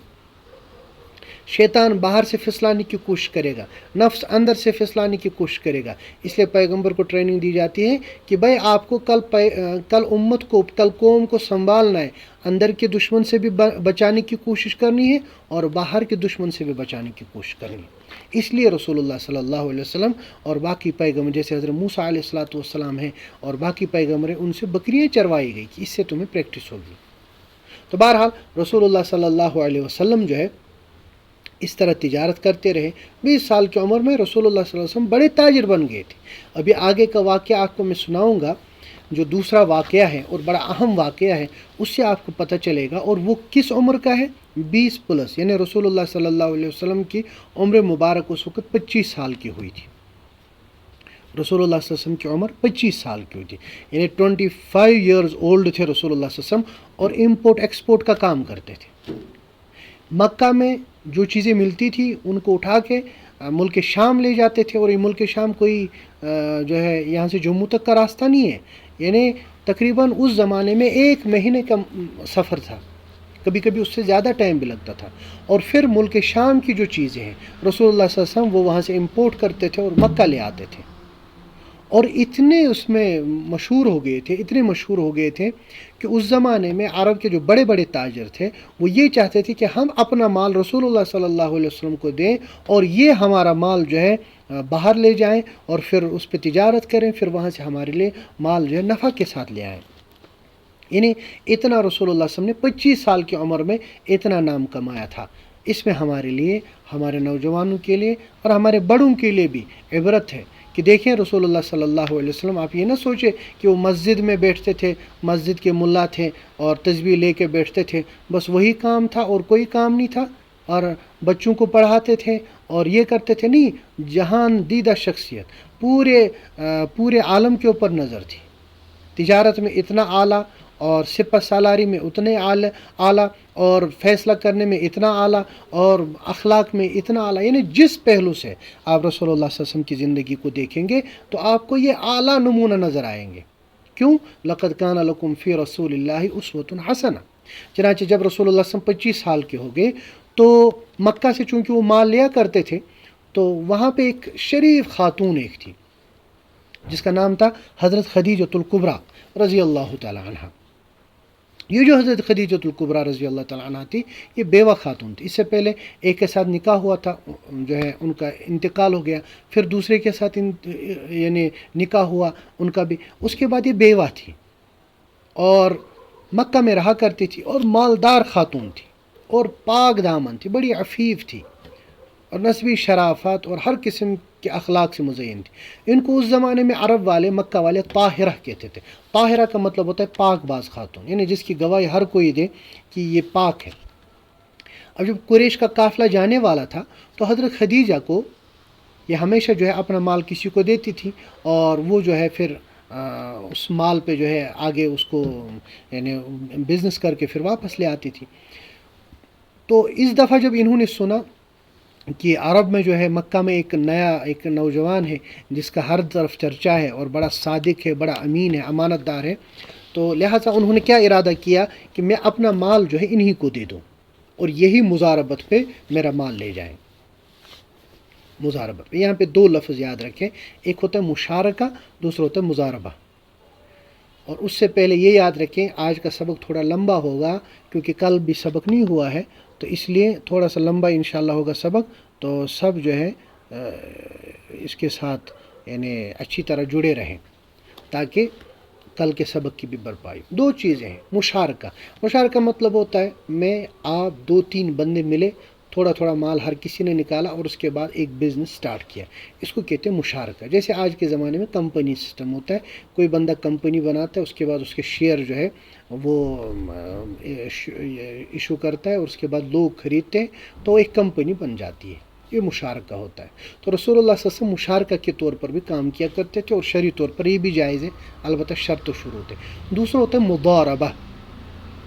شیطان باہر سے پھسلانے کی کوشش کرے گا، نفس اندر سے پھسلانے کی کوشش کرے گا. اس لیے پیغمبر کو ٹریننگ دی جاتی ہے کہ بھائی آپ کو کل امت کو، کل قوم کو سنبھالنا ہے، اندر کے دشمن سے بھی بچانے کی کوشش کرنی ہے اور باہر کے دشمن سے بھی بچانے کی کوشش کرنی ہے. اس لیے رسول اللہ صلی اللہ علیہ وسلم اور باقی پیغمبر جیسے حضرت موسیٰ علیہ السلام ہیں اور باقی پیغمبر ہیں، ان سے بکریاں چروائی گئی کہ اس سے تمہیں پریکٹس ہوگی. تو بہرحال رسول اللہ صلی اللہ علیہ وسلم جو ہے اس طرح تجارت کرتے رہے. 20 سال کی عمر میں رسول اللہ صلی اللہ علیہ وسلم بڑے تاجر بن گئے تھے. ابھی آگے کا واقعہ آپ کو میں سناؤں گا، جو دوسرا واقعہ ہے اور بڑا اہم واقعہ ہے، اس سے آپ کو پتہ چلے گا. اور وہ کس عمر کا ہے؟ 20 پلس، یعنی رسول اللہ صلی اللہ علیہ وسلم کی عمر مبارک اس وقت 25 سال کی ہوئی تھی. رسول اللہ صلی اللہ علیہ وسلم کی عمر 25 سال کی ہوئی تھی، یعنی 25 ایئرز اولڈ تھے رسول اللہ صلی اللہ علیہ وسلم، اور امپورٹ ایکسپورٹ کا کام کرتے تھے. مکہ میں جو چیزیں ملتی تھی ان کو اٹھا کے ملک شام لے جاتے تھے. اور یہ ملک شام کوئی جو ہے یہاں سے جموں تک کا راستہ نہیں ہے، یعنی تقریباً اس زمانے میں 1 مہینے کا سفر تھا، کبھی کبھی اس سے زیادہ ٹائم بھی لگتا تھا. اور پھر ملک شام کی جو چیزیں ہیں رسول اللہ صلی اللہ علیہ وسلم وہ وہاں سے امپورٹ کرتے تھے اور مکہ لے آتے تھے. اور اتنے اس میں مشہور ہو گئے تھے، اتنے مشہور ہو گئے تھے کہ اس زمانے میں عرب کے جو بڑے بڑے تاجر تھے وہ یہ چاہتے تھے کہ ہم اپنا مال رسول اللہ صلی اللہ علیہ وسلم کو دیں اور یہ ہمارا مال جو ہے باہر لے جائیں اور پھر اس پہ تجارت کریں، پھر وہاں سے ہمارے لیے مال جو ہے نفع کے ساتھ لے آئیں. یعنی اتنا رسول اللہ صلی اللہ علیہ وسلم نے 25 سال کی عمر میں اتنا نام کمایا تھا. اس میں ہمارے لیے، ہمارے نوجوانوں کے لیے اور ہمارے بڑوں کے لیے بھی عبرت ہے کہ دیکھیں رسول اللہ صلی اللہ علیہ وسلم، آپ یہ نہ سوچیں کہ وہ مسجد میں بیٹھتے تھے، مسجد کے ملا تھے اور تسبیح لے کے بیٹھتے تھے، بس وہی کام تھا اور کوئی کام نہیں تھا، اور بچوں کو پڑھاتے تھے اور یہ کرتے تھے. نہیں، جہان دیدہ شخصیت، پورے عالم کے اوپر نظر تھی. تجارت میں اتنا اعلیٰ اور سپہ سالاری میں اتنے اعلیٰ اور فیصلہ کرنے میں اتنا اعلیٰ اور اخلاق میں اتنا اعلیٰ. یعنی جس پہلو سے آپ رسول اللہ صلی اللہ علیہ وسلم کی زندگی کو دیکھیں گے تو آپ کو یہ اعلیٰ نمونہ نظر آئیں گے. کیوں؟ لقد کان لکم فی رسول اللہ اسوۃ حسنہ. چنانچہ جب رسول اللہ صلی اللہ علیہ وسلم 25 سال کے ہو گئے تو مکہ سے چونکہ وہ مال لیا کرتے تھے تو وہاں پہ ایک شریف خاتون ایک تھی جس کا نام تھا حضرت خدیجۃ الکبریٰ رضی اللہ تعالی عنہ. یہ جو حضرت خدیجۃ الکبریٰ رضی اللہ تعالی عنہ تھی، یہ بیوہ خاتون تھی. اس سے پہلے ایک کے ساتھ نکاح ہوا تھا، جو ہے ان کا انتقال ہو گیا، پھر دوسرے کے ساتھ یعنی نکاح ہوا ان کا بھی، اس کے بعد یہ بیوہ تھی اور مکہ میں رہا کرتی تھی اور مالدار خاتون تھی اور پاک دامن تھی، بڑی عفیف تھی اور نسبی شرافت اور ہر قسم کے اخلاق سے مزین تھی. ان کو اس زمانے میں عرب والے، مکہ والے طاہرہ کہتے تھے. طاہرہ کا مطلب ہوتا ہے پاک باز خاتون، یعنی جس کی گواہی ہر کوئی دے کہ یہ پاک ہے. اب جب قریش کا قافلہ جانے والا تھا تو حضرت خدیجہ کو یہ ہمیشہ جو ہے اپنا مال کسی کو دیتی تھی اور وہ جو ہے پھر اس مال پہ جو ہے آگے اس کو یعنی بزنس کر کے پھر واپس لے آتی تھی. تو اس دفعہ جب انہوں نے سنا کہ عرب میں جو ہے مکہ میں ایک نوجوان ہے جس کا ہر طرف چرچا ہے اور بڑا صادق ہے، بڑا امین ہے، امانت دار ہے، تو لہٰذا انہوں نے کیا ارادہ کیا کہ میں اپنا مال جو ہے انہی کو دے دوں اور یہی مزاربت پہ میرا مال لے جائیں. مزاربت، یہاں پہ 2 لفظ یاد رکھیں، ایک ہوتا ہے مشارکہ، دوسرا ہوتا ہے مزاربہ. اور اس سے پہلے یہ یاد رکھیں آج کا سبق تھوڑا لمبا ہوگا کیونکہ کل بھی سبق نہیں ہوا ہے، تو اس لیے تھوڑا سا لمبا انشاءاللہ ہوگا سبق. تو سب جو ہے اس کے ساتھ یعنی اچھی طرح جڑے رہیں تاکہ کل کے سبق کی بھی بھرپائی. 2 چیزیں ہیں. مشارکہ مطلب ہوتا ہے میں آپ 2-3 بندے ملے تھوڑا تھوڑا مال ہر کسی نے نکالا اور اس کے بعد ایک بزنس سٹارٹ کیا. اس کو کہتے ہیں مشارکہ. جیسے آج کے زمانے میں کمپنی سسٹم ہوتا ہے، کوئی بندہ کمپنی بناتا ہے، اس کے بعد اس کے شیئر جو ہے وہ ایشو کرتا ہے اور اس کے بعد لوگ خریدتے ہیں تو ایک کمپنی بن جاتی ہے. یہ مشارکہ ہوتا ہے. تو رسول اللہ صلی اللہ علیہ وسلم مشارکہ کے طور پر بھی کام کیا کرتے تھے، اور شرعی طور پر یہ بھی جائز ہے، البتہ شرط و شروط ہے. دوسرا ہوتا ہے مضاربہ.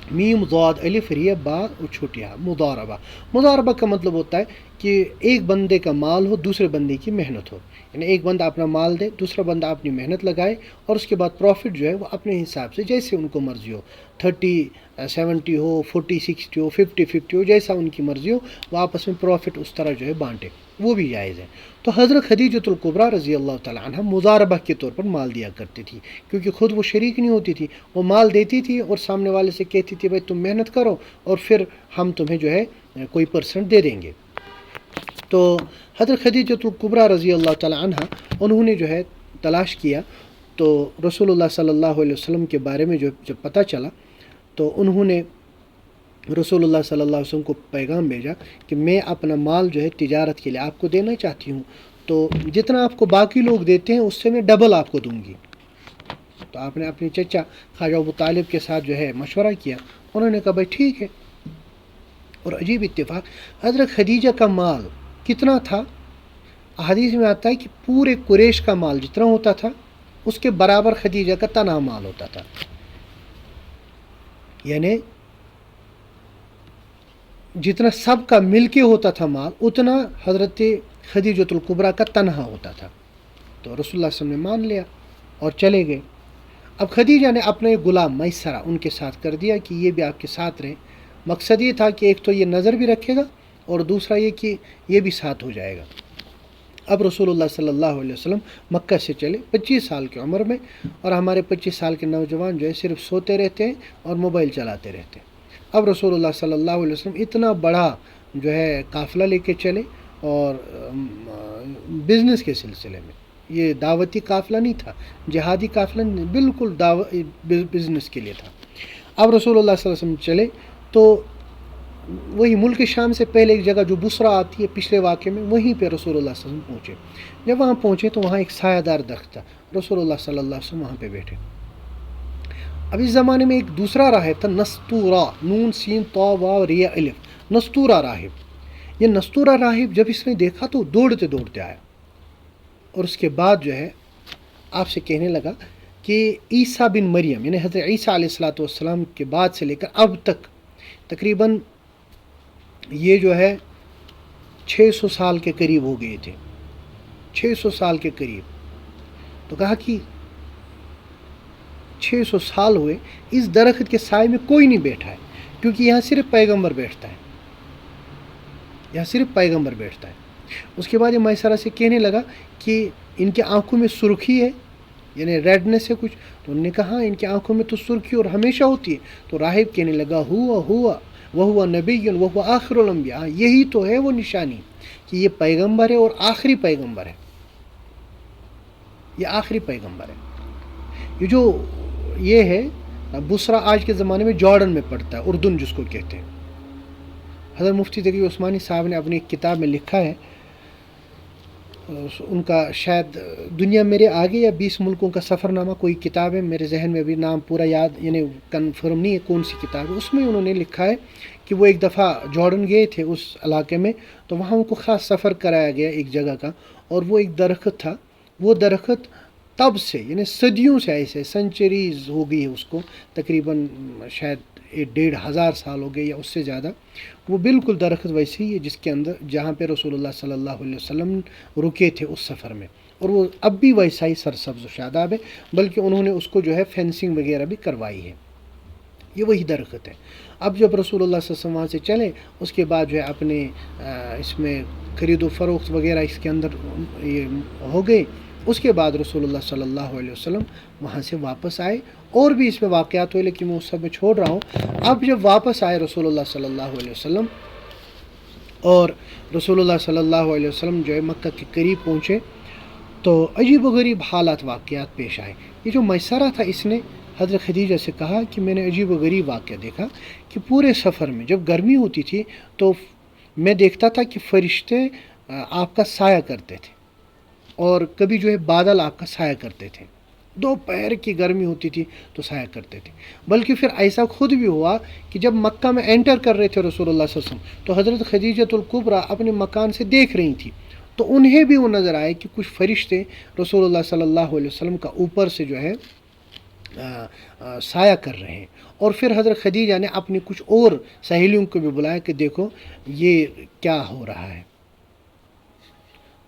میم ضاد الف ریہ با اور چھوٹی ہا. مضاربہ کا مطلب ہوتا ہے کہ ایک بندے کا مال ہو، دوسرے بندے کی محنت ہو. یعنی ایک بندہ اپنا مال دے، دوسرا بندہ اپنی محنت لگائے، اور اس کے بعد پروفٹ جو ہے وہ اپنے حساب سے جیسے ان کو مرضی ہو، 30-70 ہو، 40-60 ہو، 50-50 ہو، جیسا ان کی مرضی ہو، وہ آپس میں پروفٹ اس طرح جو ہے بانٹے. وہ بھی جائز ہے. تو حضرت خدیجۃ الکبریٰ رضی اللہ تعالیٰ عنہ مضاربہ کے طور پر مال دیا کرتی تھی، کیونکہ خود وہ شریک نہیں ہوتی تھی. وہ مال دیتی تھی اور سامنے والے سے کہتی تھی بھائی تم محنت کرو اور پھر ہم تمہیں جو ہے کوئی پرسنٹ دے دیں گے. تو حضرت خدیجۃ الکبریٰ رضی اللہ تعالیٰ عنہ انہوں نے جو ہے تلاش کیا، تو رسول اللہ صلی اللہ علیہ وسلم کے بارے میں جب پتہ چلا تو انہوں نے رسول اللہ صلی اللہ علیہ وسلم کو پیغام بھیجا کہ میں اپنا مال جو ہے تجارت کے لیے آپ کو دینا چاہتی ہوں، تو جتنا آپ کو باقی لوگ دیتے ہیں اس سے میں ڈبل آپ کو دوں گی. تو آپ نے اپنے چچا خواجہ ابو طالب کے ساتھ جو ہے مشورہ کیا. انہوں نے کہا بھائی ٹھیک ہے. اور عجیب اتفاق، حضرت خدیجہ کا مال کتنا تھا؟ حدیث میں آتا ہے کہ پورے قریش کا مال جتنا ہوتا تھا اس کے برابر خدیجہ کا تنہا مال ہوتا تھا. یعنی جتنا سب کا مل کے ہوتا تھا مال، اتنا حضرت خدیجۃ الکبریٰ کا تنہا ہوتا تھا. تو رسول اللہ صلی اللہ علیہ وسلم نے مان لیا اور چلے گئے. اب خدیجہ نے اپنے غلام میسرہ ان کے ساتھ کر دیا کہ یہ بھی آپ کے ساتھ رہیں. مقصد یہ تھا کہ ایک تو یہ نظر بھی رکھے گا اور دوسرا یہ کہ یہ بھی ساتھ ہو جائے گا. اب رسول اللہ صلی اللہ علیہ وسلم مکہ سے چلے 25 سال کی عمر میں، اور ہمارے 25 سال کے نوجوان جو ہے صرف سوتے رہتے ہیں اور موبائل چلاتے رہتے ہیں. اب رسول اللہ صلی اللہ علیہ وسلم اتنا بڑا جو ہے قافلہ لے کے چلے، اور بزنس کے سلسلے میں. یہ دعوتی قافلہ نہیں تھا، جہادی قافلہ نہیں، بالکل بزنس کے لیے تھا. اب رسول اللہ صلی اللہ علیہ وسلم چلے تو وہی ملک شام سے پہلے ایک جگہ جو بصرہ آتی ہے پچھلے واقعے میں، وہیں پہ رسول اللہ صلی اللہ علیہ وسلم پہنچے. جب وہاں پہنچے تو وہاں ایک سایہ دار درخت تھا. رسول اللہ صلی اللہ علیہ وسلم وہاں پہ بیٹھے. اب اس زمانے میں ایک دوسرا راہب تھا، نستورہ، نون سین طا واو ریہ الف، نستورہ راہب. یہ نستورہ راہب جب اس نے دیکھا تو دوڑتے دوڑتے آیا، اور اس کے بعد جو ہے آپ سے کہنے لگا کہ عیسیٰ بن مریم، یعنی حضرت عیسیٰ علیہ السلام کے بعد سے لے کر اب تک تقریباً یہ جو ہے 600 سال کے قریب ہو گئے تھے، 600 سال کے قریب. تو کہا کہ 600 سال ہوئے اس درخت کے سائے میں کوئی نہیں بیٹھا ہے، کیونکہ یہاں صرف پیغمبر بیٹھتا ہے، یہاں صرف پیغمبر بیٹھتا ہے. اس کے بعد یہ میسرہ سے کہنے لگا کہ ان کے آنکھوں میں سرخی ہے، یعنی ریڈنس ہے کچھ. تو انہوں نے کہا ان کی آنکھوں میں تو سرخی اور ہمیشہ ہوتی ہے. تو راہب کہنے لگا ہوا وہو نبی وہو آخر الانبیاء، یہی تو ہے وہ نشانی کہ یہ پیغمبر ہے اور آخری پیغمبر ہے، یہ آخری پیغمبر ہے. یہ جو یہ ہے بصرہ آج کے زمانے میں جارڈن میں پڑتا ہے، اردن جس کو کہتے ہیں. حضرت مفتی تقی عثمانی صاحب نے اپنی ایک کتاب میں لکھا ہے، ان کا شاید دنیا میرے آگے یا 20 ملکوں کا سفر نامہ کوئی کتاب ہے، میرے ذہن میں ابھی نام پورا یاد یعنی کنفرم نہیں ہے کون سی کتاب ہے. اس میں انہوں نے لکھا ہے کہ وہ ایک دفعہ جارڈن گئے تھے اس علاقے میں، تو وہاں ان کو خاص سفر کرایا گیا ایک جگہ کا، اور وہ ایک درخت تھا. وہ درخت تب سے یعنی صدیوں سے، ایسے سنچریز ہو گئی ہے اس کو، تقریباً شاید 1,500 سال ہو گئے یا اس سے زیادہ. وہ بالکل درخت ویسے ہی ہے جس کے اندر جہاں پہ رسول اللہ صلی اللہ علیہ وسلم رکے تھے اس سفر میں، اور وہ اب بھی ویسا ہی سرسبز و شاداب ہے، بلکہ انہوں نے اس کو جو ہے فینسنگ وغیرہ بھی کروائی ہے. یہ وہی درخت ہے. اب جب رسول اللہ صلی اللہ علیہ وسلم وہاں سے چلے، اس کے بعد جو ہے اپنے اس میں خرید و فروخت وغیرہ اس کے اندر یہ ہو گئے. اس کے بعد رسول اللہ صلی اللہ علیہ وسلم وہاں سے واپس آئے. اور بھی اس میں واقعات ہوئے لیکن میں اس سب میں چھوڑ رہا ہوں. اب جب واپس آئے رسول اللہ صلی اللہ علیہ وسلم، اور رسول اللہ صلی اللہ علیہ وسلم جو ہے مکہ کے قریب پہنچے تو عجیب و غریب حالات واقعات پیش آئے. یہ جو میسرہ تھا اس نے حضرت خدیجہ سے کہا کہ میں نے عجیب و غریب واقعہ دیکھا کہ پورے سفر میں جب گرمی ہوتی تھی تو میں دیکھتا تھا کہ فرشتے آپ کا سایہ کرتے تھے، اور کبھی جو ہے بادل آپ کا سایہ کرتے تھے، دوپہر کی گرمی ہوتی تھی تو سایہ کرتے تھے۔ بلکہ پھر ایسا خود بھی ہوا کہ جب مکہ میں انٹر کر رہے تھے رسول اللہ صلی اللہ علیہ وسلم، تو حضرت خدیجۃ الکبریٰ اپنے مکان سے دیکھ رہی تھی، تو انہیں بھی وہ نظر آئے کہ کچھ فرشتے رسول اللہ صلی اللہ علیہ وسلم کا اوپر سے جو ہے سایہ کر رہے ہیں۔ اور پھر حضرت خدیجہ نے اپنی کچھ اور سہیلیوں کو بھی بلایا کہ دیکھو یہ کیا ہو رہا ہے۔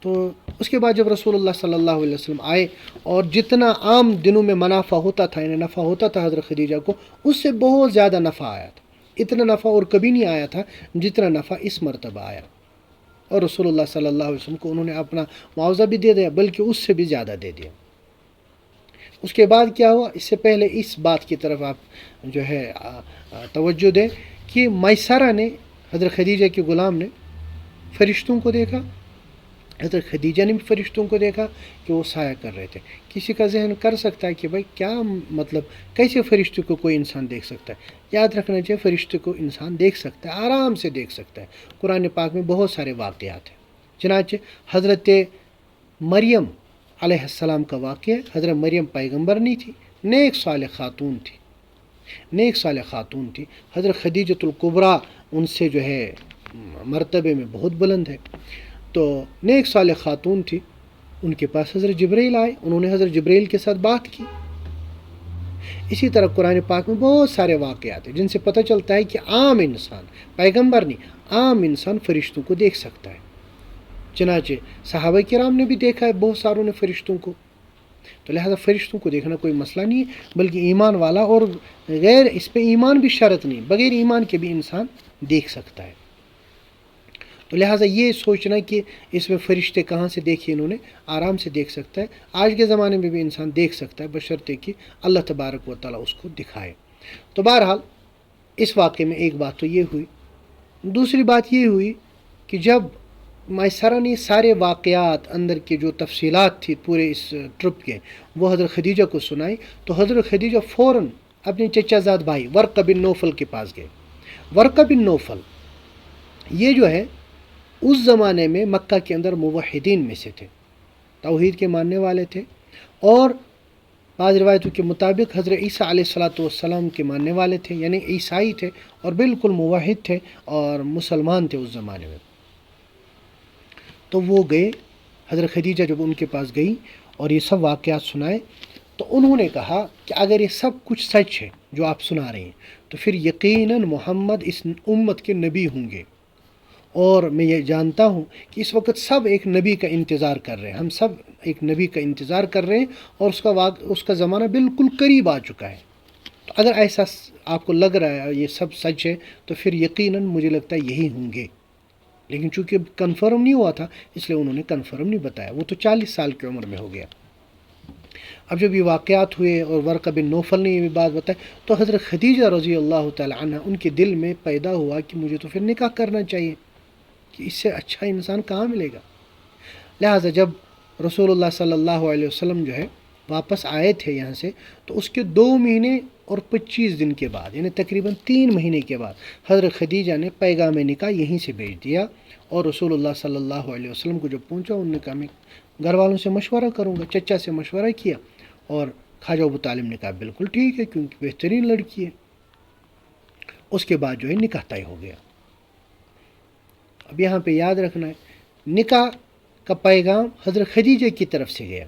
تو اس کے بعد جب رسول اللہ صلی اللہ علیہ وسلم آئے، اور جتنا عام دنوں میں منافع ہوتا تھا، یعنی نفع ہوتا تھا حضرت خدیجہ کو، اس سے بہت زیادہ نفع آیا تھا۔ اتنا نفع اور کبھی نہیں آیا تھا جتنا نفع اس مرتبہ آیا، اور رسول اللہ صلی اللہ علیہ وسلم کو انہوں نے اپنا معاوضہ بھی دے دیا، بلکہ اس سے بھی زیادہ دے دیا۔ اس کے بعد کیا ہوا، اس سے پہلے اس بات کی طرف آپ جو ہے توجہ دیں کہ میسرہ نے، حضرت خدیجہ کے غلام نے فرشتوں کو دیکھا، حضرت خدیجہ نے بھی فرشتوں کو دیکھا کہ وہ سایہ کر رہے تھے۔ کسی کا ذہن کر سکتا ہے کہ بھائی کیا مطلب، کیسے فرشتوں کو کوئی انسان دیکھ سکتا ہے؟ یاد رکھنا چاہیے فرشتوں کو انسان دیکھ سکتا ہے، آرام سے دیکھ سکتا ہے۔ قرآن پاک میں بہت سارے واقعات ہیں، چنانچہ حضرت مریم علیہ السلام کا واقعہ ہے۔ حضرت مریم پیغمبر نہیں تھی، نیک صالح خاتون تھی، نیک صالح خاتون تھی۔ حضرت خدیجۃ الکبریٰ ان سے جو ہے مرتبے میں بہت بلند ہے، تو نیک صالح خاتون تھی۔ ان کے پاس حضرت جبرائیل آئے، انہوں نے حضرت جبرائیل کے ساتھ بات کی۔ اسی طرح قرآن پاک میں بہت سارے واقعات ہیں جن سے پتہ چلتا ہے کہ عام انسان، پیغمبر نہیں، عام انسان فرشتوں کو دیکھ سکتا ہے۔ چنانچہ صحابہ کرام نے بھی دیکھا ہے، بہت ساروں نے فرشتوں کو، تو لہذا فرشتوں کو دیکھنا کوئی مسئلہ نہیں ہے، بلکہ ایمان والا اور غیر، اس پہ ایمان بھی شرط نہیں، بغیر ایمان کے بھی انسان دیکھ سکتا ہے۔ تو لہٰذا یہ سوچنا کہ اس میں فرشتے کہاں سے دیکھے، انہوں نے آرام سے دیکھ سکتا ہے، آج کے زمانے میں بھی انسان دیکھ سکتا ہے، بشرطے کہ اللہ تبارک و تعالیٰ اس کو دکھائے۔ تو بہرحال اس واقعے میں ایک بات تو یہ ہوئی۔ دوسری بات یہ ہوئی کہ جب میسرہ نے سارے واقعات، اندر کی جو تفصیلات تھی پورے اس ٹرپ کے، وہ حضرت خدیجہ کو سنائی، تو حضرت خدیجہ فوراً اپنے چچا زاد بھائی ورقہ بن نوفل کے پاس گئے۔ ورقہ بن نوفل یہ جو ہے اس زمانے میں مکہ کے اندر موحدین میں سے تھے، توحید کے ماننے والے تھے، اور بعض روایتوں کے مطابق حضرت عیسیٰ علیہ السلام کے ماننے والے تھے، یعنی عیسائی تھے، اور بالکل موحد تھے اور مسلمان تھے اس زمانے میں۔ تو وہ گئے، حضرت خدیجہ جب ان کے پاس گئی اور یہ سب واقعات سنائے، تو انہوں نے کہا کہ اگر یہ سب کچھ سچ ہے جو آپ سنا رہے ہیں، تو پھر یقیناً محمد اس امت کے نبی ہوں گے، اور میں یہ جانتا ہوں کہ اس وقت سب ایک نبی کا انتظار کر رہے ہیں، ہم سب ایک نبی کا انتظار کر رہے ہیں، اور اس کا زمانہ بالکل قریب آ چکا ہے۔ تو اگر ایسا آپ کو لگ رہا ہے یہ سب سچ ہے، تو پھر یقیناً مجھے لگتا ہے یہی ہوں گے۔ لیکن چونکہ کنفرم نہیں ہوا تھا، اس لیے انہوں نے کنفرم نہیں بتایا، وہ تو 40 سال کی عمر میں ہو گیا۔ اب جب یہ واقعات ہوئے اور ورقہ بن نوفل نے یہ بھی بات بتائی، تو حضرت خدیجہ رضی اللہ تعالی عنہ ان کے دل میں پیدا ہوا کہ مجھے تو پھر نکاح کرنا چاہیے، کہ اس سے اچھا انسان کہاں ملے گا۔ لہٰذا جب رسول اللہ صلی اللہ علیہ وسلم جو ہے واپس آئے تھے یہاں سے، تو اس کے 2 مہینے اور 25 دن کے بعد، یعنی تقریباً 3 مہینے کے بعد، حضرت خدیجہ نے پیغام نکاح یہیں سے بھیج دیا، اور رسول اللہ صلی اللہ علیہ وسلم کو جب پہنچا، انہوں نے کہا میں گھر والوں سے مشورہ کروں گا، چچا سے مشورہ کیا، اور خواجہ ابو طالب نے کہا بالکل ٹھیک ہے، کیونکہ بہترین لڑکی ہے۔ اس کے بعد جو ہے نکاح طے ہو گیا۔ اب یہاں پہ یاد رکھنا ہے، نکاح کا پیغام حضرت خدیجہ کی طرف سے گیا،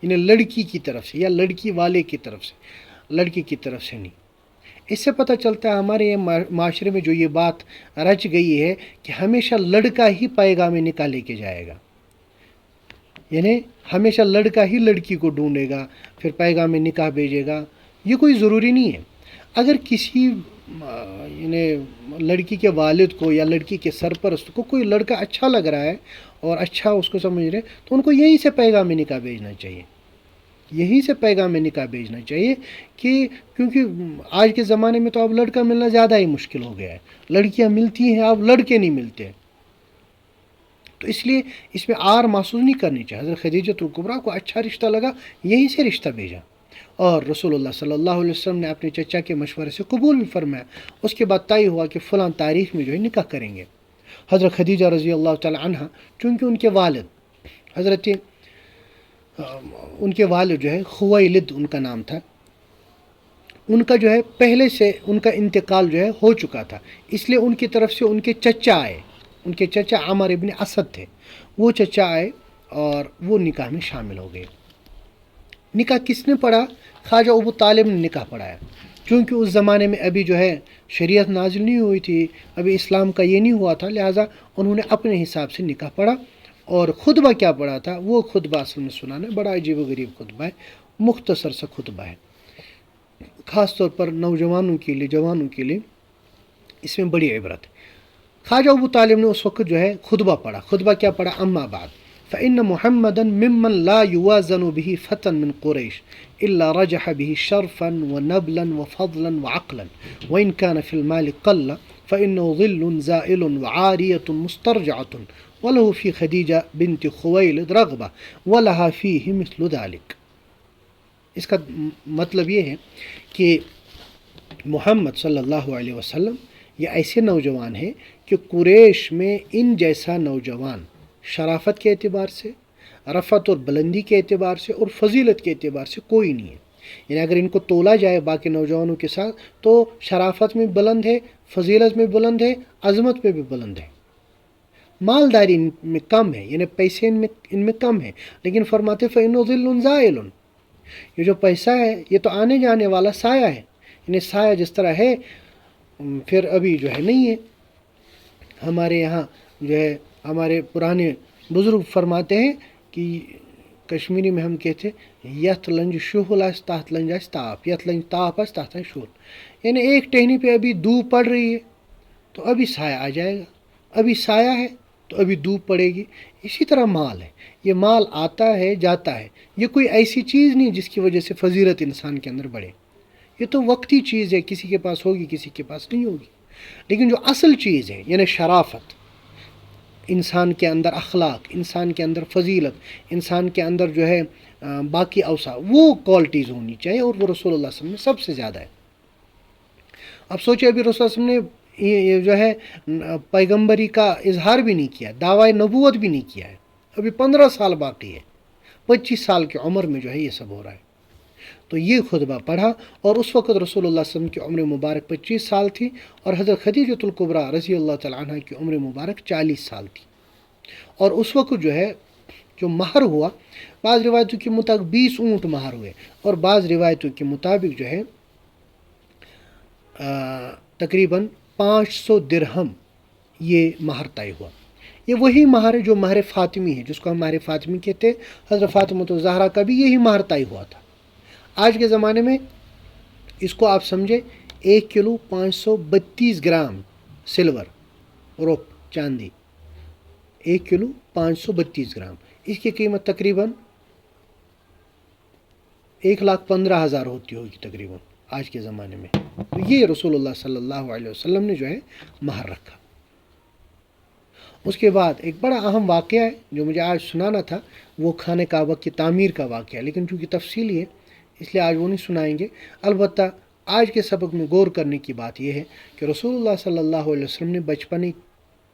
یعنی لڑکی کی طرف سے یا لڑکی والے کی طرف سے، لڑکی کی طرف سے نہیں۔ اس سے پتہ چلتا ہے ہمارے یہ معاشرے میں جو یہ بات رچ گئی ہے کہ ہمیشہ لڑکا ہی پیغام نکاح لے کے جائے گا، یعنی ہمیشہ لڑکا ہی لڑکی کو ڈھونڈے گا، پھر پیغام نکاح بھیجے گا۔ یہ کوئی ضروری نہیں ہے۔ اگر کسی یعنی لڑکی کے والد کو یا لڑکی کے سرپرست کو کوئی لڑکا اچھا لگ رہا ہے اور اچھا اس کو سمجھ رہے، تو ان کو یہیں سے پیغام نکاح بھیجنا چاہیے، یہیں سے پیغام نکاح بھیجنا چاہیے، کہ کیونکہ آج کے زمانے میں تو اب لڑکا ملنا زیادہ ہی مشکل ہو گیا ہے، لڑکیاں ملتی ہیں اب لڑکے نہیں ملتے، تو اس لیے اس میں آر محسوس نہیں کرنی چاہیے۔ حضرت خدیجۃ الکبریٰ کو اچھا رشتہ لگا، یہیں سے رشتہ بھیجا، اور رسول اللہ صلی اللہ علیہ وسلم نے اپنے چچا کے مشورے سے قبول بھی فرمایا۔ اس کے بعد طے ہوا کہ فلاں تاریخ میں جو ہے نکاح کریں گے۔ حضرت خدیجہ رضی اللہ تعالی عنہ، چونکہ ان کے والد جو ہے خویلد ان کا نام تھا، ان کا جو ہے پہلے سے ان کا انتقال جو ہے ہو چکا تھا، اس لیے ان کی طرف سے ان کے چچا آئے، ان کے چچا عامر ابن اسد تھے، وہ چچا آئے اور وہ نکاح میں شامل ہو گئے۔ نکاح کس نے پڑھا؟ خواجہ ابو طالب نے نکاح پڑھایا، کیونکہ اس زمانے میں ابھی جو ہے شریعت نازل نہیں ہوئی تھی، ابھی اسلام کا یہ نہیں ہوا تھا، لہٰذا انہوں نے اپنے حساب سے نکاح پڑھا۔ اور خطبہ کیا پڑھا تھا؟ وہ خطبہ اصل میں سنانا بڑا عجیب و غریب خطبہ ہے، مختصر سا خطبہ ہے، خاص طور پر نوجوانوں کے لیے، جوانوں کے لیے اس میں بڑی عبرت ہے۔ خواجہ ابو طالب نے اس وقت جو ہے خطبہ پڑھا۔ خطبہ کیا پڑھا؟ اما بعد فإن محمدا ممن لا يوازن به فتى من قريش إلا رجح به شرفا ونبلا وفضلا وعقلا وإن كان في المال قل فإنه ظل زائل وعارية مسترجعة وله في خديجة بنت خويلد رغبة ولها فيه مثل ذلك۔ اس کا مطلب یہ ہے کہ محمد صلی اللہ علیہ وسلم یہ ایسے نوجوان ہیں کہ قریش میں ان جیسا نوجوان شرافت کے اعتبار سے، رفعت اور بلندی کے اعتبار سے اور فضیلت کے اعتبار سے کوئی نہیں ہے۔ یعنی اگر ان کو تولا جائے باقی نوجوانوں کے ساتھ تو شرافت میں بلند ہے، فضیلت میں بلند ہے، عظمت میں بھی بلند ہے۔ مالداری ان میں کم ہے، یعنی پیسے ان میں کم ہے، لیکن فرماتے فإنه ظل زائل، یہ جو پیسہ ہے یہ تو آنے جانے والا سایہ ہے، یعنی سایہ جس طرح ہے پھر ابھی جو ہے نہیں ہے۔ ہمارے یہاں جو ہے ہمارے پرانے بزرگ فرماتے ہیں کہ کشمیری میں ہم کہتے یت لنج شہل آس تحت لنج آس تاپ، یت لنج تاپ آس تحت شہل، یعنی ایک ٹہنی پہ ابھی دھوپ پڑ رہی ہے تو ابھی سایہ آ جائے گا، ابھی سایہ ہے تو ابھی دھوپ پڑے گی۔ اسی طرح مال ہے، یہ مال آتا ہے جاتا ہے، یہ کوئی ایسی چیز نہیں جس کی وجہ سے فضیلت انسان کے اندر بڑھے، یہ تو وقتی چیز ہے، کسی کے پاس ہوگی کسی کے پاس نہیں ہوگی۔ لیکن جو اصل چیز ہے یعنی شرافت، انسان کے اندر اخلاق، انسان کے اندر فضیلت، انسان کے اندر جو ہے باقی اوصاف، وہ کوالٹیز ہونی چاہیے، اور وہ رسول اللہ صلی اللہ علیہ وسلم میں سب سے زیادہ ہے۔ اب سوچے ابھی رسول اللہ صلی اللہ علیہ وسلم نے یہ جو ہے پیغمبری کا اظہار بھی نہیں کیا، دعوی نبوت بھی نہیں کیا ہے، ابھی 15 سال باقی ہے، 25 سال کی عمر میں جو ہے یہ سب ہو رہا ہے۔ تو یہ خطبہ پڑھا، اور اس وقت رسول اللہ صلی اللہ علیہ وسلم کی عمر مبارک 25 سال تھی، اور حضرت خدیجۃ الکبریٰ رضی اللہ تعالیٰ عنہ کی عمر مبارک 40 سال تھی۔ اور اس وقت جو ہے جو مہر ہوا، بعض روایتوں کے مطابق 20 اونٹ مہر ہوئے، اور بعض روایتوں کے مطابق جو ہے تقریباً 500 درہم یہ مہر طے ہوا۔ یہ وہی مہر ہے جو مہر فاطمی ہے، جس کو ہم مہر فاطمی کہتے ہیں۔ حضرت فاطمہ الزہرا کا بھی یہی مہر طے ہوا تھا۔ آج کے زمانے میں اس کو آپ سمجھے 1 کلو 532 گرام سلور روپ چاندی، 1 کلو 532 گرام، اس کی قیمت تقریباً 1,15,000 ہوتی ہوگی تقریباً آج کے زمانے میں۔ تو یہ رسول اللہ صلی اللہ علیہ وسلم نے جو ہے مہر رکھا۔ اس کے بعد ایک بڑا اہم واقعہ ہے جو مجھے آج سنانا تھا، وہ خانہ کعبہ کی تعمیر کا واقعہ، لیکن چونکہ تفصیلی ہے اس لیے آج وہ نہیں سنائیں گے۔ البتہ آج کے سبق میں غور کرنے کی بات یہ ہے کہ رسول اللہ صلی اللہ علیہ وسلم نے بچپنے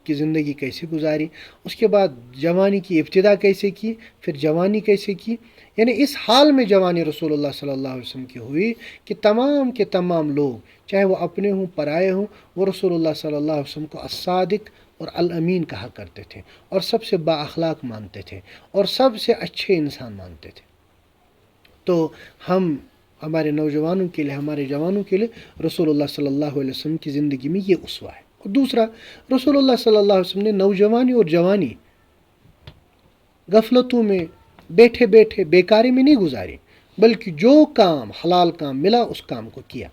کی زندگی کیسے گزاری، اس کے بعد جوانی کی ابتدا کیسے کی، پھر جوانی کیسے کی، یعنی اس حال میں جوانی رسول اللہ صلی اللہ علیہ وسلم کی ہوئی کہ تمام کے تمام لوگ، چاہے وہ اپنے ہوں پرائے ہوں، وہ رسول اللہ صلی اللہ علیہ وسلم کو الصادق اور الامین کہا کرتے تھے، اور سب سے با اخلاق مانتے تھے، اور سب سے اچھے انسان مانتے تھے۔ تو ہم ہمارے نوجوانوں کے لیے، ہمارے جوانوں کے لیے رسول اللہ صلی اللہ علیہ وسلم کی زندگی میں یہ اسوہ ہے۔ اور دوسرا، رسول اللہ صلی اللہ علیہ وسلم نے نوجوانی اور جوانی غفلتوں میں، بیٹھے بیٹھے بیکاری میں نہیں گزاری، بلکہ جو کام حلال کام ملا اس کام کو کیا،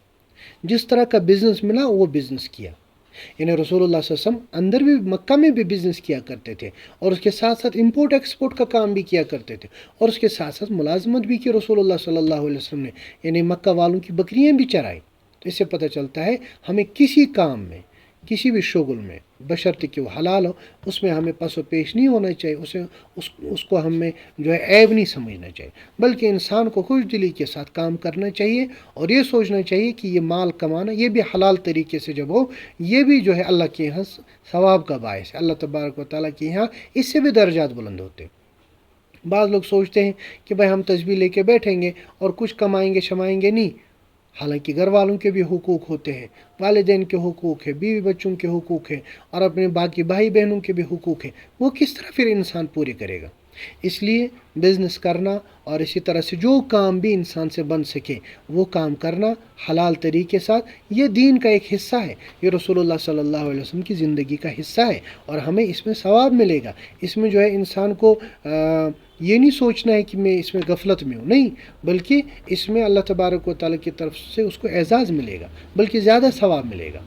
جس طرح کا بزنس ملا وہ بزنس کیا۔ یعنی رسول اللہ صلی اللہ علیہ وسلم اندر بھی مکہ میں بھی بزنس کیا کرتے تھے، اور اس کے ساتھ ساتھ امپورٹ ایکسپورٹ کا کام بھی کیا کرتے تھے، اور اس کے ساتھ ساتھ ملازمت بھی کی رسول اللہ صلی اللہ علیہ وسلم نے، یعنی مکہ والوں کی بکریاں بھی چرائی۔ تو اس سے پتہ چلتا ہے ہمیں کسی کام میں، کسی بھی شغل میں بشرط کہ وہ حلال ہو، اس میں ہمیں پس و پیش نہیں ہونا چاہیے، اس کو ہمیں جو ہے عیب نہیں سمجھنا چاہیے، بلکہ انسان کو خوش دلی کے ساتھ کام کرنا چاہیے اور یہ سوچنا چاہیے کہ یہ مال کمانا یہ بھی حلال طریقے سے جب ہو، یہ بھی جو ہے اللہ کے یہاں ثواب کا باعث ہے، اللہ تبارک و تعالیٰ کے یہاں اس سے بھی درجات بلند ہوتے ہیں۔ بعض لوگ سوچتے ہیں کہ بھائی ہم تسبیح لے کے بیٹھیں گے اور کچھ کمائیں گے شمائیں گے نہیں، حالانکہ گھر والوں کے بھی حقوق ہوتے ہیں، والدین کے حقوق ہیں، بیوی بچوں کے حقوق ہیں، اور اپنے باقی بھائی بہنوں کے بھی حقوق ہیں، وہ کس طرح پھر انسان پورے کرے گا؟ اس لیے بزنس کرنا اور اسی طرح سے جو کام بھی انسان سے بن سکے وہ کام کرنا حلال طریقے ساتھ، یہ دین کا ایک حصہ ہے، یہ رسول اللہ صلی اللہ علیہ وسلم کی زندگی کا حصہ ہے، اور ہمیں اس میں ثواب ملے گا۔ اس میں جو ہے انسان کو یہ نہیں سوچنا ہے کہ میں اس میں غفلت میں ہوں، نہیں، بلکہ اس میں اللہ تبارک و تعالیٰ کی طرف سے اس کو اعزاز ملے گا، بلکہ زیادہ ثواب ملے گا۔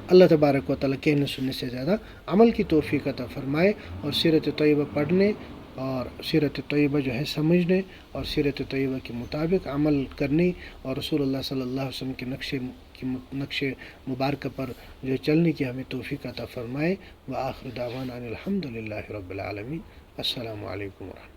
اللہ تبارک و تعالیٰ کہنے سننے سے زیادہ عمل کی توفیق عطا فرمائے، اور سیرت طیبہ پڑھنے اور سیرت طیبہ جو ہے سمجھنے اور سیرت طیبہ کے مطابق عمل کرنے اور رسول اللہ صلی اللہ علیہ وسلم کے نقش مبارکہ پر جو چلنے کی ہمیں توفیق عطا فرمائے۔ وآخر دعوانا ان الحمد للہ رب العالمین۔ السلام علیکم ورحمۃ اللہ۔